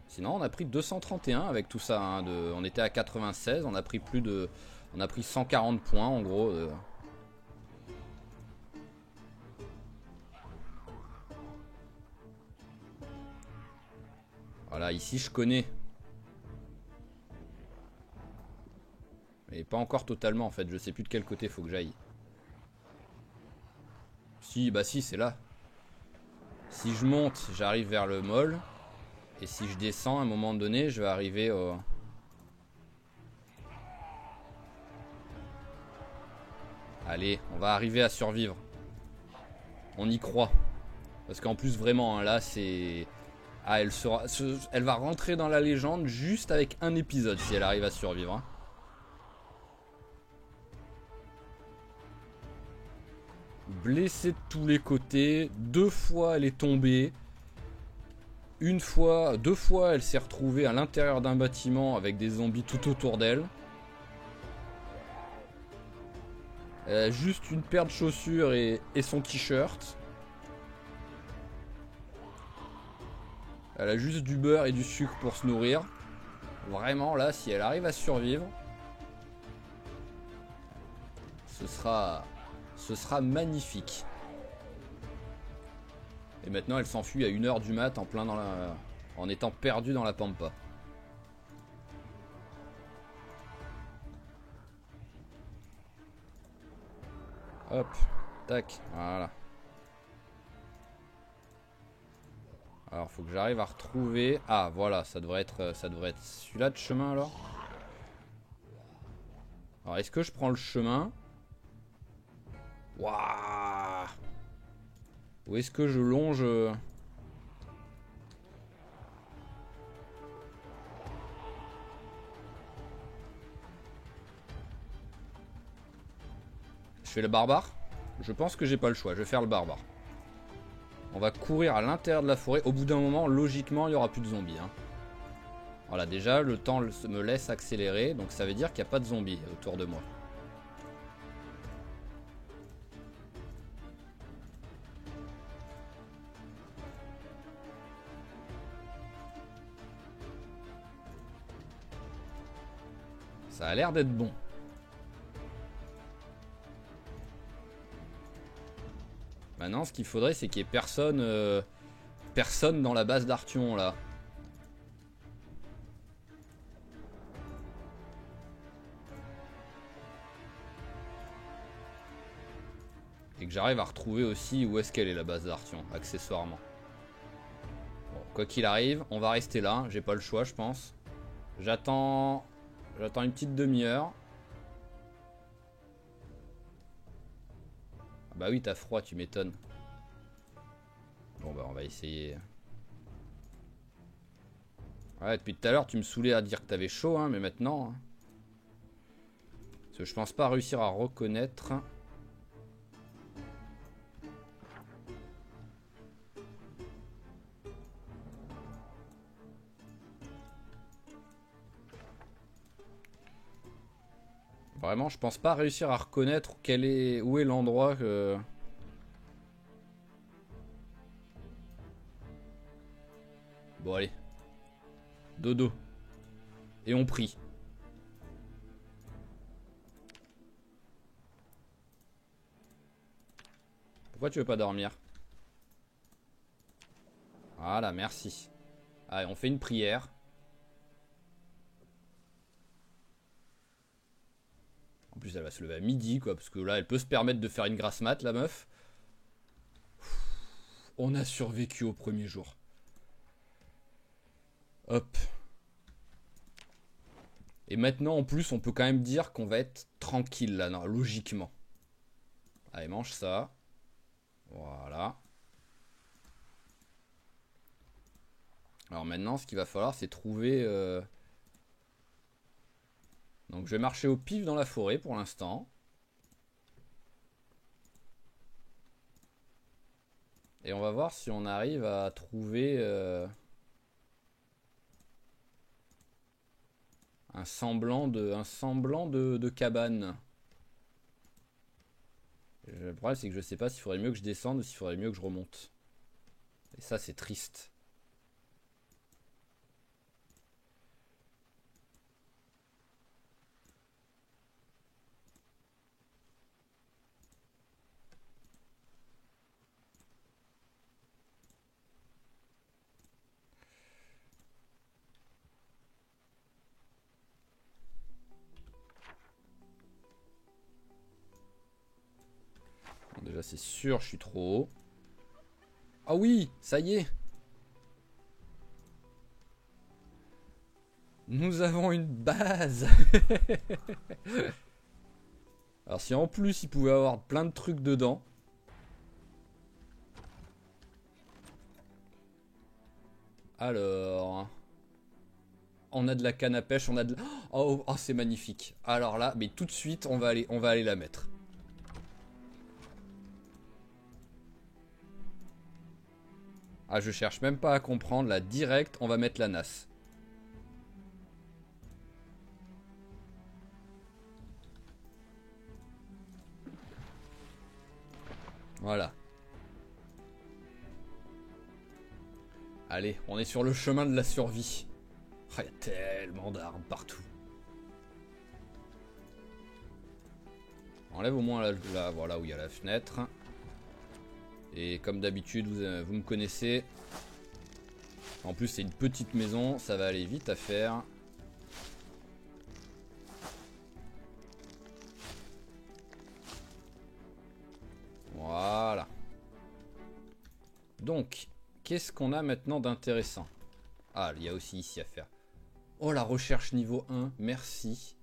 Sinon, on a pris 231 avec tout ça. Hein, on était à 96, on a pris plus de... On a pris 140 points, en gros. Voilà, ici, je connais. Mais pas encore totalement, en fait. Je sais plus de quel côté faut que j'aille. Si, bah si, c'est là. Si je monte, j'arrive vers le mall. Et si je descends, à un moment donné, je vais arriver au... Allez, on va arriver à survivre. On y croit. Parce qu'en plus, vraiment, hein, là, c'est... Ah, elle va rentrer dans la légende juste avec un épisode, si elle arrive à survivre. Hein. Blessée de tous les côtés. 2 fois, elle est tombée. Deux fois, elle s'est retrouvée à l'intérieur d'un bâtiment avec des zombies tout autour d'elle. Elle a juste une paire de chaussures et son t-shirt. Elle a juste du beurre et du sucre pour se nourrir. Vraiment, là, si elle arrive à survivre, ce sera magnifique. Et maintenant, elle s'enfuit à 1 h du mat en étant perdue dans la pampa. Hop, tac, voilà. Alors, faut que j'arrive à retrouver... Ah, voilà, ça devrait être celui-là de chemin, alors. Alors, est-ce que je prends le chemin? Waouh! Ou est-ce que je longe... Je fais le barbare? Je pense que j'ai pas le choix, je vais faire le barbare. On va courir à l'intérieur de la forêt. Au bout d'un moment, logiquement, il n'y aura plus de zombies. Hein. Voilà, déjà, le temps me laisse accélérer. Donc ça veut dire qu'il n'y a pas de zombies autour de moi. Ça a l'air d'être bon. Maintenant, ce qu'il faudrait, c'est qu'il n'y ait personne, personne dans la base d'Arthion, là. Et que j'arrive à retrouver aussi où est-ce qu'elle est, la base d'Arthion, accessoirement. Bon, quoi qu'il arrive, on va rester là. J'ai pas le choix, je pense. J'attends une petite demi-heure. Ah bah oui, t'as froid, tu m'étonnes. Bon bah on va essayer. Ouais, depuis tout à l'heure, tu me saoulais à dire que t'avais chaud, hein, mais maintenant... Hein. Parce que je pense pas réussir à reconnaître... Vraiment, je pense pas réussir à reconnaître où est l'endroit que... Bon, allez. Dodo. Et on prie. Pourquoi tu veux pas dormir? Voilà, merci. Allez, on fait une prière. En plus, elle va se lever à midi, quoi. Parce que là, elle peut se permettre de faire une grasse mat, la meuf. On a survécu au premier jour. Hop. Et maintenant, en plus, on peut quand même dire qu'on va être tranquille, là, non, logiquement. Allez, mange ça. Voilà. Alors maintenant, ce qu'il va falloir, c'est trouver... Donc je vais marcher au pif dans la forêt pour l'instant. Et on va voir si on arrive à trouver un semblant de cabane. Le problème c'est que je sais pas s'il faudrait mieux que je descende ou s'il faudrait mieux que je remonte. Et ça c'est triste. Bon, déjà c'est sûr je suis trop haut. Ah oui, ça y est. Nous avons une base. Alors si en plus il pouvait avoir plein de trucs dedans. Alors... On a de la canne à pêche, on a de... Oh, oh c'est magnifique. Alors là, mais tout de suite, on va aller la mettre. Ah, je cherche même pas à comprendre. Là, direct, on va mettre la nasse. Voilà. Allez, on est sur le chemin de la survie. Oh, il y a tellement d'armes partout. Enlève au moins là, voilà où il y a la fenêtre. Et comme d'habitude, vous me connaissez. En plus, c'est une petite maison, ça va aller vite à faire. Voilà. Donc, qu'est-ce qu'on a maintenant d'intéressant? Ah, il y a aussi ici à faire. Oh, la recherche niveau 1, merci.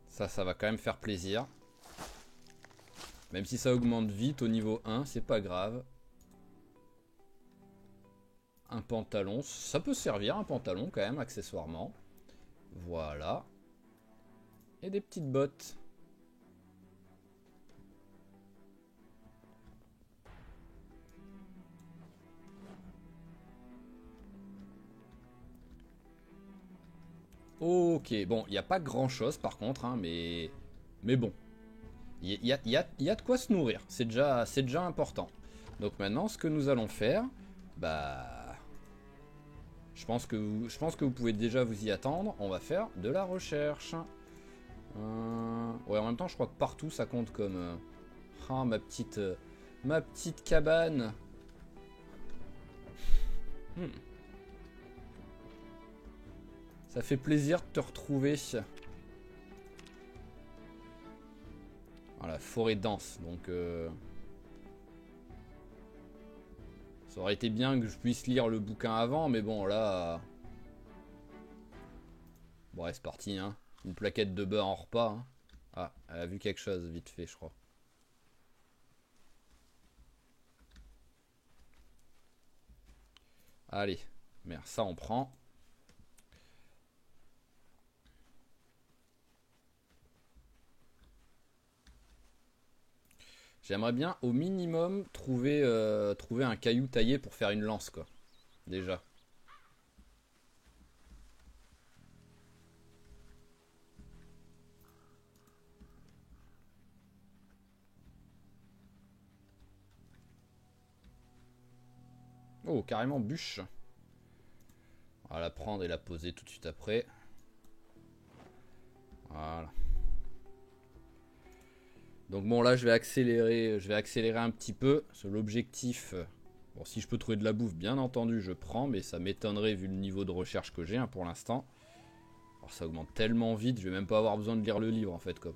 Ça va quand même faire plaisir. Même si ça augmente vite au niveau 1, c'est pas grave. Un pantalon, ça peut servir un pantalon quand même, accessoirement. Voilà. Et des petites bottes. Ok, bon, il n'y a pas grand chose par contre, hein, mais bon. Il y a de quoi se nourrir, c'est déjà important. Donc maintenant, ce que nous allons faire, bah... Je pense que vous pouvez déjà vous y attendre. On va faire de la recherche. Ouais, en même temps, je crois que partout ça compte comme. Ah, ma petite cabane. Ça fait plaisir de te retrouver. Voilà, forêt dense. Donc, ça aurait été bien que je puisse lire le bouquin avant, mais bon, là. Bon, ouais, c'est parti, hein. Une plaquette de beurre en repas. Hein. Ah, elle a vu quelque chose vite fait, je crois. Allez, merde, ça on prend. J'aimerais bien au minimum trouver un caillou taillé pour faire une lance, quoi. Déjà. Oh, carrément bûche. On va la prendre et la poser tout de suite après. Voilà. Donc bon, là je vais accélérer un petit peu. L'objectif, bon, si je peux trouver de la bouffe, bien entendu, je prends, mais ça m'étonnerait vu le niveau de recherche que j'ai, hein, pour l'instant. Alors ça augmente tellement vite, je vais même pas avoir besoin de lire le livre en fait, quoi.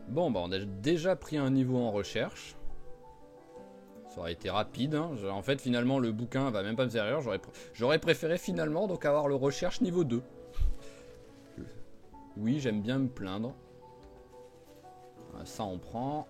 Bon, bah on a déjà pris un niveau en recherche. Ça aurait été rapide. Hein. En fait, finalement, le bouquin va même pas me servir. J'aurais préféré finalement donc avoir le recherche niveau 2. Oui, j'aime bien me plaindre. Ça, on prend.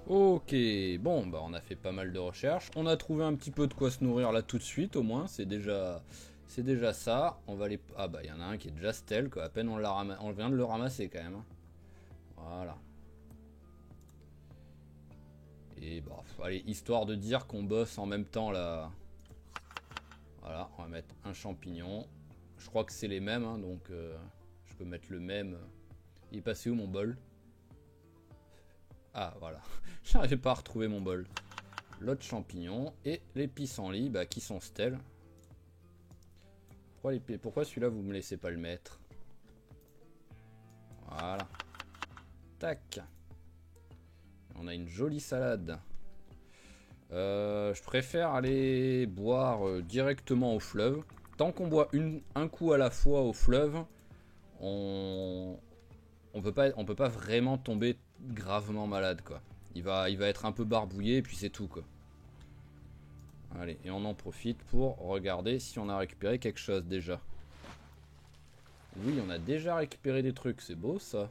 Ok, bon, bah on a fait pas mal de recherches. On a trouvé un petit peu de quoi se nourrir là tout de suite, au moins. C'est déjà ça. On va aller. Ah bah il y en a un qui est déjà stealth, quoi. À peine on vient de le ramasser quand même. Hein. Voilà. Et bah, allez, histoire de dire qu'on bosse en même temps là. Voilà, on va mettre un champignon. Je crois que c'est les mêmes, hein, donc je peux mettre le même. Il est passé où mon bol? Ah voilà, j'arrivais pas à retrouver mon bol. L'autre champignon et les pissenlits bah, qui sont stealth. Pourquoi celui-là vous me laissez pas le mettre? Voilà. Tac. On a une jolie salade. Je préfère aller boire directement au fleuve. Tant qu'on boit un coup à la fois au fleuve, on peut pas vraiment tomber gravement malade, quoi. Il va être un peu barbouillé et puis c'est tout, quoi. Allez, et on en profite pour regarder si on a récupéré quelque chose déjà. Oui, on a déjà récupéré des trucs, c'est beau ça.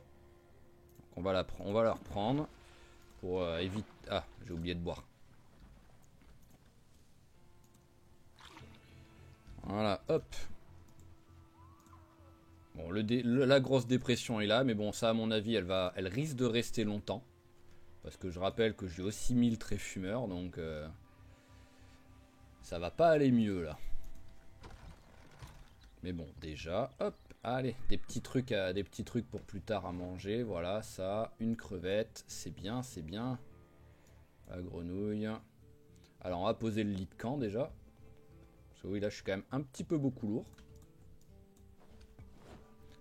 Donc on va la reprendre pour éviter... Ah, j'ai oublié de boire. Voilà, hop. Bon, la grosse dépression est là, mais bon, ça à mon avis, elle risque de rester longtemps. Parce que je rappelle que j'ai aussi mis le trait fumeur, donc ça va pas aller mieux là. Mais bon, déjà, hop, allez, des petits trucs pour plus tard à manger. Voilà, ça, une crevette, c'est bien, c'est bien. La grenouille. Alors, on va poser le lit de camp déjà. Parce que oui, là, je suis quand même un petit peu beaucoup lourd.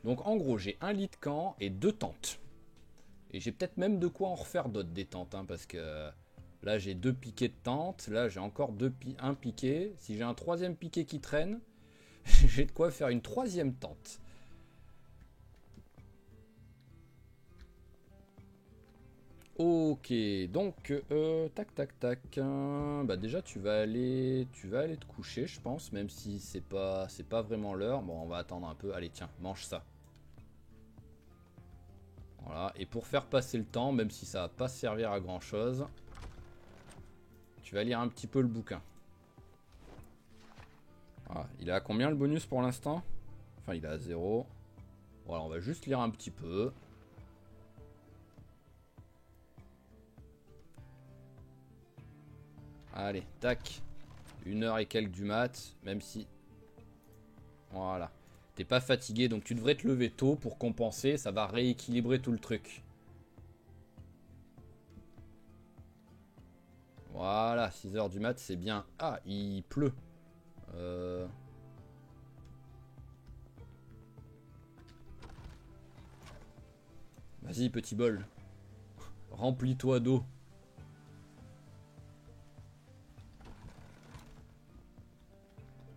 Donc, en gros, j'ai un lit de camp et 2 tentes. Et j'ai peut-être même de quoi en refaire d'autres des tentes, hein, parce que là, j'ai 2 piquets de tentes. Là, j'ai encore un piquet. Si j'ai un 3e piquet qui traîne, j'ai de quoi faire une 3e tente. Ok, donc tac tac tac. Bah déjà tu vas aller te coucher, je pense, même si c'est pas vraiment l'heure. Bon, on va attendre un peu. Allez, tiens, mange ça. Voilà, et pour faire passer le temps, même si ça va pas servir à grand chose, tu vas lire un petit peu le bouquin. Voilà, il est à combien le bonus pour l'instant? Enfin, il est à 0. Voilà, on va juste lire un petit peu. Allez, tac. 1h et quelques du mat, même si... Voilà. T'es pas fatigué, donc tu devrais te lever tôt pour compenser. Ça va rééquilibrer tout le truc. Voilà, 6h du mat, c'est bien. Ah, il pleut. Vas-y, petit bol. Remplis-toi d'eau.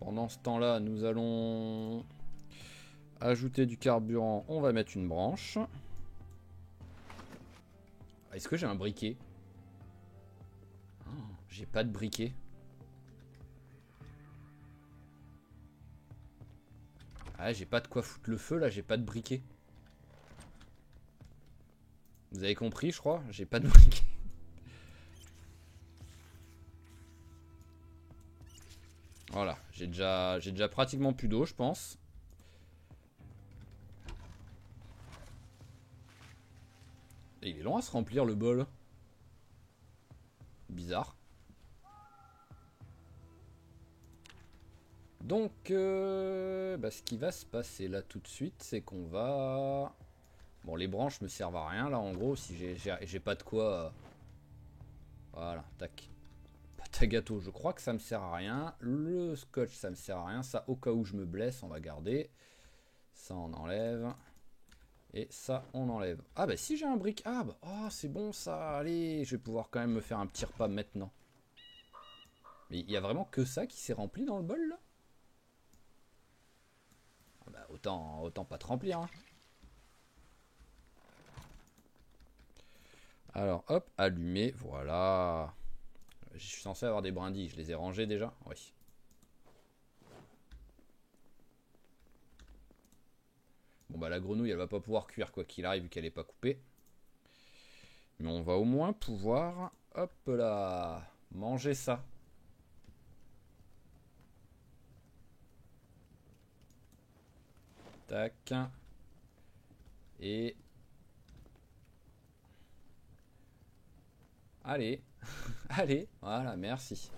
Pendant ce temps-là, nous allons ajouter du carburant. On va mettre une branche. Est-ce que j'ai un briquet? Oh, j'ai pas de briquet. Ah, j'ai pas de quoi foutre le feu là, j'ai pas de briquet. Vous avez compris, je crois? J'ai pas de briquet. Voilà, j'ai déjà pratiquement plus d'eau, je pense. Et il est long à se remplir le bol. Bizarre. Donc, bah, ce qui va se passer là tout de suite, c'est qu'on va... Bon, les branches me servent à rien là en gros, si j'ai pas de quoi... Voilà, tac. Pâte à gâteau, je crois que ça me sert à rien. Le scotch, ça me sert à rien. Ça, au cas où je me blesse, on va garder. Ça, on enlève. Et ça, on enlève. Ah bah si j'ai un brick. Ah bah oh, c'est bon ça. Allez, je vais pouvoir quand même me faire un petit repas maintenant. Mais il y a vraiment que ça qui s'est rempli dans le bol là? Ah bah autant pas te remplir. Hein. Alors hop, allumer, voilà. Je suis censé avoir des brindilles, je les ai rangés déjà? Oui. Bon bah la grenouille elle va pas pouvoir cuire quoi qu'il arrive vu qu'elle est pas coupée. Mais on va au moins pouvoir, hop là, manger ça. Tac. Et... Allez. Allez, voilà, merci.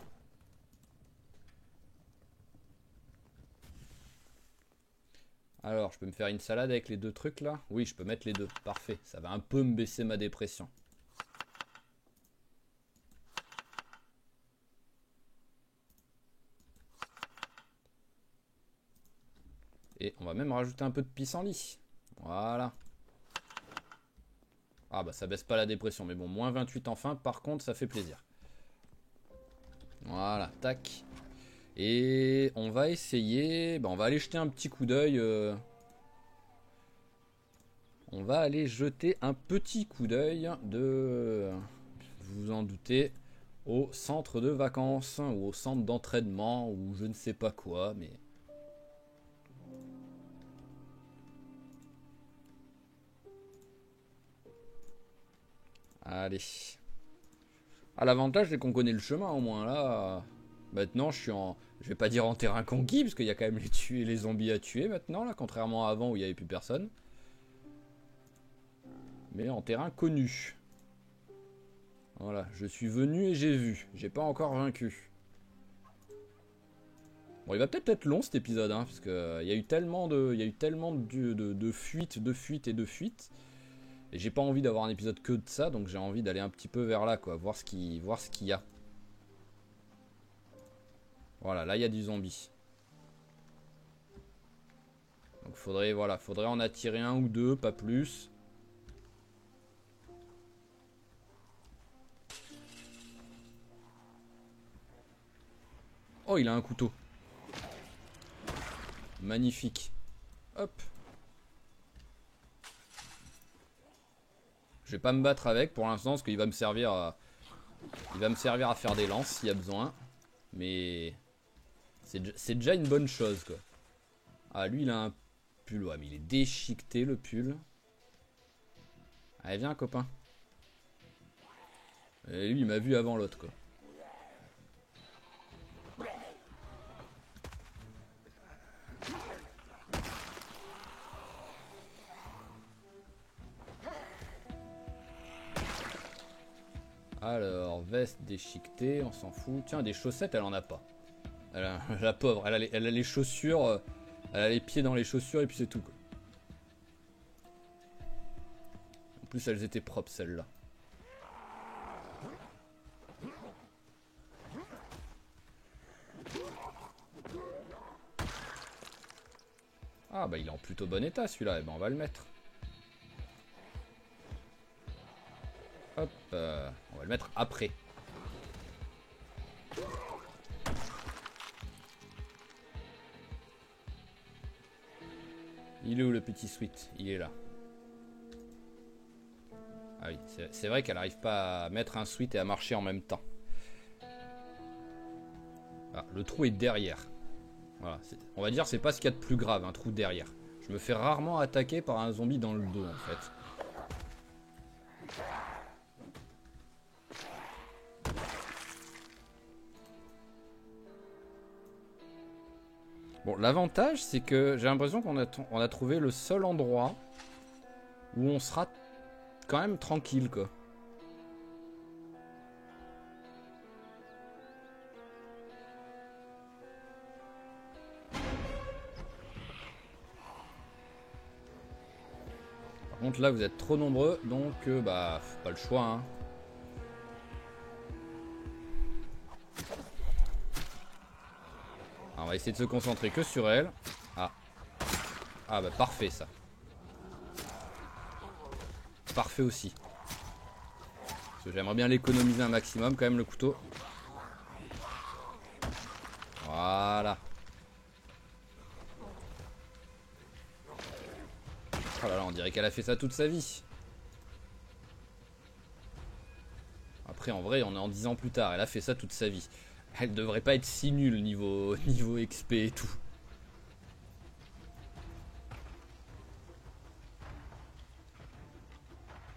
Alors, je peux me faire une salade avec les 2 trucs là? Oui, je peux mettre les 2. Parfait, ça va un peu me baisser ma dépression. Et on va même rajouter un peu de pissenlit. Voilà. Ah bah ça baisse pas la dépression, mais bon, moins 28 enfin, par contre ça fait plaisir. Voilà, tac. Et on va essayer, bah on va aller jeter un petit coup d'œil. On va aller jeter un petit coup d'œil de... Vous vous en doutez, au centre de vacances, ou au centre d'entraînement, ou je ne sais pas quoi, mais... Allez. Ah, l'avantage c'est qu'on connaît le chemin au moins là. Maintenant je suis en... Je vais pas dire en terrain conquis, parce qu'il y a quand même les zombies à tuer maintenant, là, contrairement à avant où il n'y avait plus personne. Mais en terrain connu. Voilà, je suis venu et j'ai vu. J'ai pas encore vaincu. Bon, il va peut-être être long cet épisode, hein, parce qu'il y a eu tellement de fuites, de fuites et de fuites. Et j'ai pas envie d'avoir un épisode que de ça, donc j'ai envie d'aller un petit peu vers là, quoi, voir ce qu'il y a. Voilà, là il y a du zombie. Donc faudrait en attirer un ou deux, pas plus. Oh, il a un couteau. Magnifique. Hop. Je vais pas me battre avec pour l'instant parce qu'il va me servir à... Il va me servir à faire des lances s'il y a besoin. Mais... C'est déjà une bonne chose, quoi. Ah, lui, il a un pull. Ouais, mais il est déchiqueté, le pull. Allez, viens, copain. Et lui, il m'a vu avant l'autre, quoi. Alors, veste déchiquetée, on s'en fout. Tiens, des chaussettes, elle en a pas. La pauvre, elle a les chaussures... Elle a les pieds dans les chaussures et puis c'est tout, quoi. En plus, elles étaient propres, celles-là. Ah, bah il est en plutôt bon état, celui-là. Eh ben, on va le mettre. Hop, on va le mettre après. Il est où le petit sweat? Il est là. Ah oui, c'est vrai qu'elle n'arrive pas à mettre un sweat et à marcher en même temps. Ah, le trou est derrière. Voilà, on va dire c'est pas ce qu'il y a de plus grave, un trou derrière. Je me fais rarement attaquer par un zombie dans le dos en fait. Bon, l'avantage c'est que j'ai l'impression qu'on a trouvé le seul endroit où on sera quand même tranquille, quoi. Par contre là vous êtes trop nombreux, donc bah pas le choix, hein. Alors, on va essayer de se concentrer que sur elle. Ah. Ah bah parfait ça. Parfait aussi. Parce que j'aimerais bien l'économiser un maximum quand même le couteau. Voilà. Oh là là, on dirait qu'elle a fait ça toute sa vie. Après en vrai on est en 10 ans plus tard, elle a fait ça toute sa vie. Elle devrait pas être si nulle niveau XP et tout.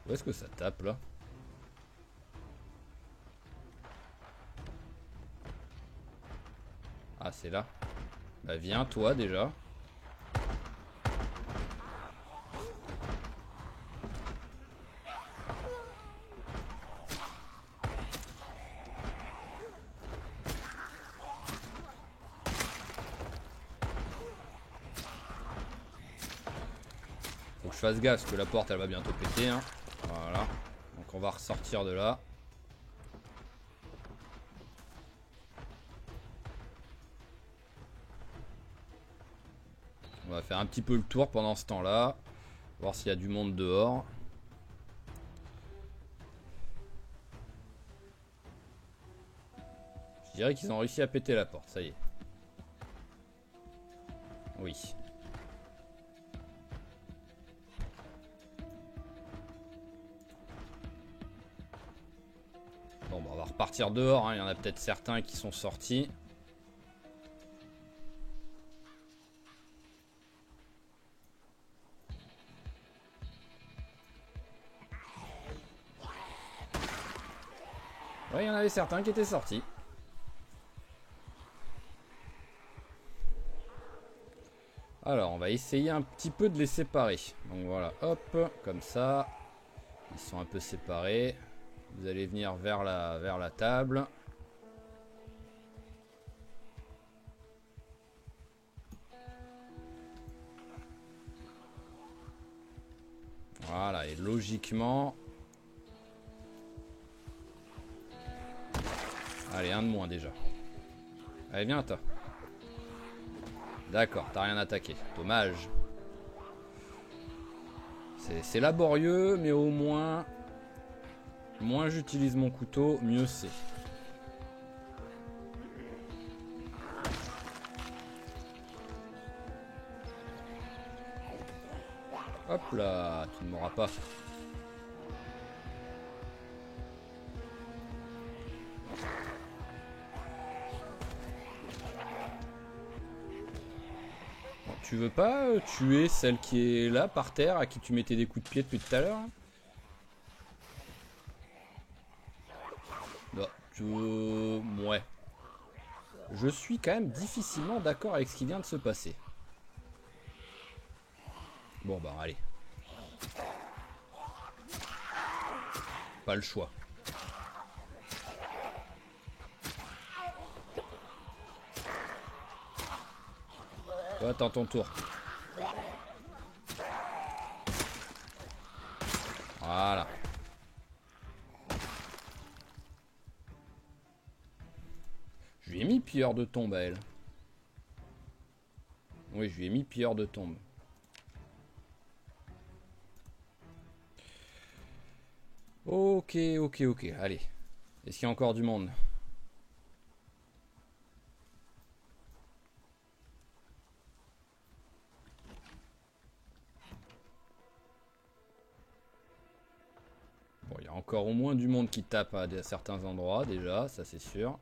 Où est-ce que ça tape là? Ah c'est là. Bah viens toi déjà. Faut que je fasse gaffe parce que la porte elle va bientôt péter, hein. Voilà. Donc on va ressortir de là. On va faire un petit peu le tour pendant ce temps-là. Voir s'il y a du monde dehors. Je dirais qu'ils ont réussi à péter la porte, ça y est. Oui. Bon, bah on va repartir dehors, hein. Il y en a peut-être certains qui sont sortis. Ouais, il y en avait certains qui étaient sortis. Alors, on va essayer un petit peu de les séparer. Donc voilà, hop, comme ça. Ils sont un peu séparés. Vous allez venir vers la table. Voilà, et logiquement... Allez, un de moins déjà. Allez, viens, toi. D'accord, t'as rien attaqué. Dommage. C'est laborieux, mais au moins... Moins j'utilise mon couteau, mieux c'est. Hop là, tu ne m'auras pas. Bon, tu veux pas tuer celle qui est là par terre, à qui tu mettais des coups de pied depuis tout à l'heure? Non, ouais. Je suis quand même difficilement d'accord avec ce qui vient de se passer. Bon bah allez. Pas le choix. Toi, attends ton tour. Voilà. Je lui ai mis pilleur de tombe à elle. Oui, je lui ai mis pilleur de tombe. Ok, ok, ok. Allez. Est-ce qu'il y a encore du monde? Bon, il y a encore au moins du monde qui tape à certains endroits déjà, ça c'est sûr.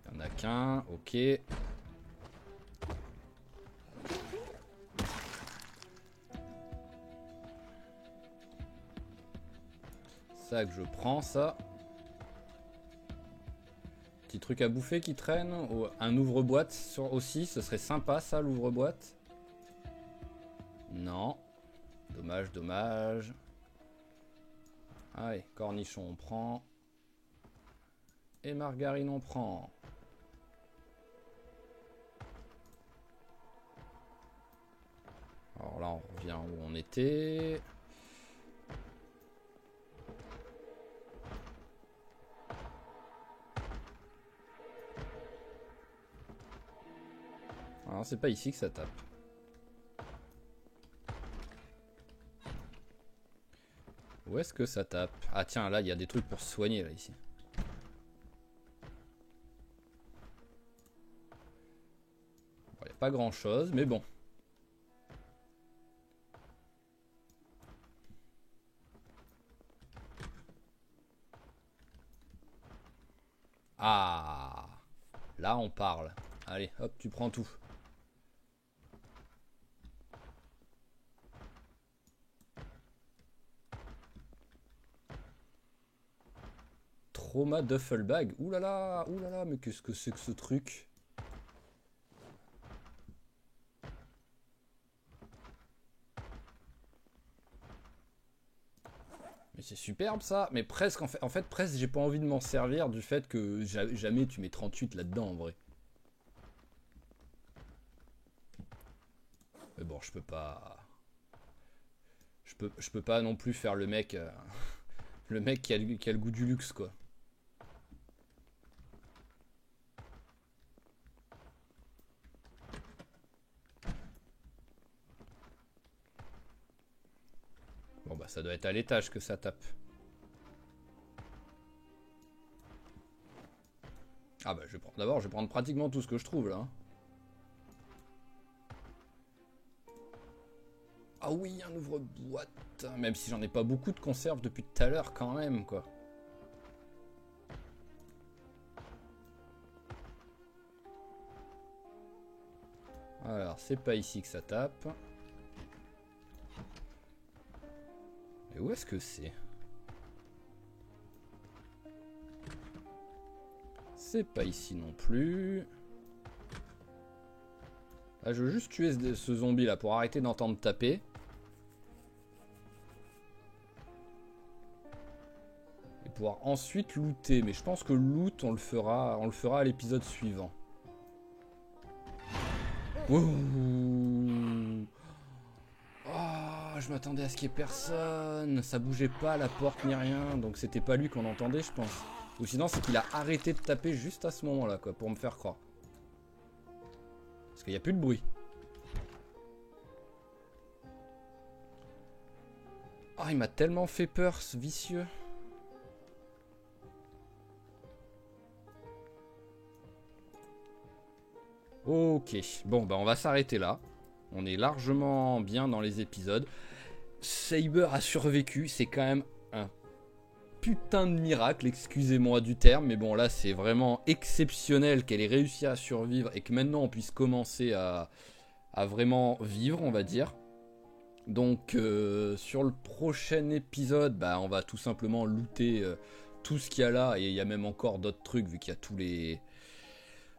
Il n'y en a qu'un, ok. Ça que je prends, ça. Petit truc à bouffer qui traîne. Un ouvre-boîte aussi, ce serait sympa ça, l'ouvre-boîte. Non. Dommage, dommage. Allez, cornichon on prend. Et margarine on prend. Alors là on revient où on était. Alors c'est pas ici que ça tape. Où est-ce que ça tape? Ah tiens, là il y a des trucs pour se soigner là ici. Bon, il n'y a pas grand chose, mais bon. Ah, là on parle. Allez, hop, tu prends tout. Trauma duffel bag. Ouh là là, mais qu'est-ce que c'est que ce truc? Mais c'est superbe ça. Mais presque, en fait presque, j'ai pas envie de m'en servir du fait que jamais tu mets 38 là-dedans en vrai. Mais bon, je peux pas. Je peux pas non plus faire le mec. Le mec qui a le goût du luxe quoi. Bon bah ça doit être à l'étage que ça tape. Ah bah je vais prendre. D'abord je vais prendre pratiquement tout ce que je trouve là. Ah oui, un ouvre-boîte. Même si j'en ai pas beaucoup de conserves depuis tout à l'heure quand même quoi. Alors c'est pas ici que ça tape. Et où est-ce que c'est? C'est pas ici non plus. Là, je veux juste tuer ce zombie là pour arrêter d'entendre taper. Et pouvoir ensuite looter. Mais je pense que le loot, on le fera à l'épisode suivant. Ouh. Oh, je m'attendais à ce qu'il y ait personne. Ça bougeait pas la porte ni rien. Donc c'était pas lui qu'on entendait, je pense. Ou sinon, c'est qu'il a arrêté de taper juste à ce moment-là, quoi, pour me faire croire. Parce qu'il n'y a plus de bruit. Oh, il m'a tellement fait peur, ce vicieux. Ok, bon, bah on va s'arrêter là. On est largement bien dans les épisodes. Saber a survécu, c'est quand même un putain de miracle, excusez-moi du terme, mais bon là c'est vraiment exceptionnel qu'elle ait réussi à survivre et que maintenant on puisse commencer à vraiment vivre, on va dire. Donc sur le prochain épisode, bah, on va tout simplement looter tout ce qu'il y a là, et il y a même encore d'autres trucs vu qu'il y a tous les...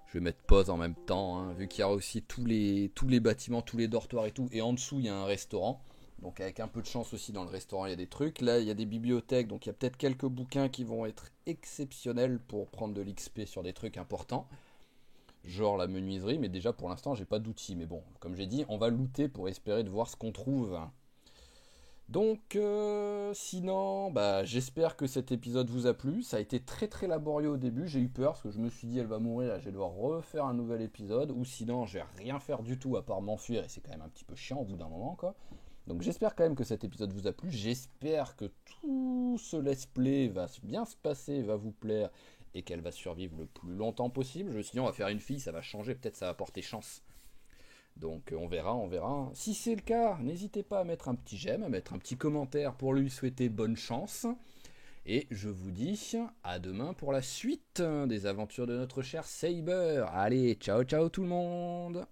Je vais mettre pause en même temps, hein, vu qu'il y a aussi tous les bâtiments, tous les dortoirs et tout, et en dessous il y a un restaurant. Donc avec un peu de chance aussi dans le restaurant il y a des trucs. Là il y a des bibliothèques, donc il y a peut-être quelques bouquins qui vont être exceptionnels pour prendre de l'XP sur des trucs importants. Genre la menuiserie, mais déjà pour l'instant j'ai pas d'outils. Mais bon, comme j'ai dit, on va looter pour espérer de voir ce qu'on trouve. Donc sinon, bah, j'espère que cet épisode vous a plu. Ça a été très très laborieux au début, j'ai eu peur parce que je me suis dit elle va mourir, je vais devoir refaire un nouvel épisode. Ou sinon je vais rien faire du tout à part m'enfuir et c'est quand même un petit peu chiant au bout d'un moment quoi. Donc j'espère quand même que cet épisode vous a plu, j'espère que tout ce let's play va bien se passer, va vous plaire et qu'elle va survivre le plus longtemps possible. Je me suis dit on va faire une fille, ça va changer, peut-être ça va porter chance. Donc on verra, on verra. Si c'est le cas, n'hésitez pas à mettre un petit j'aime, à mettre un petit commentaire pour lui souhaiter bonne chance. Et je vous dis à demain pour la suite des aventures de notre cher Saber. Allez, ciao ciao tout le monde!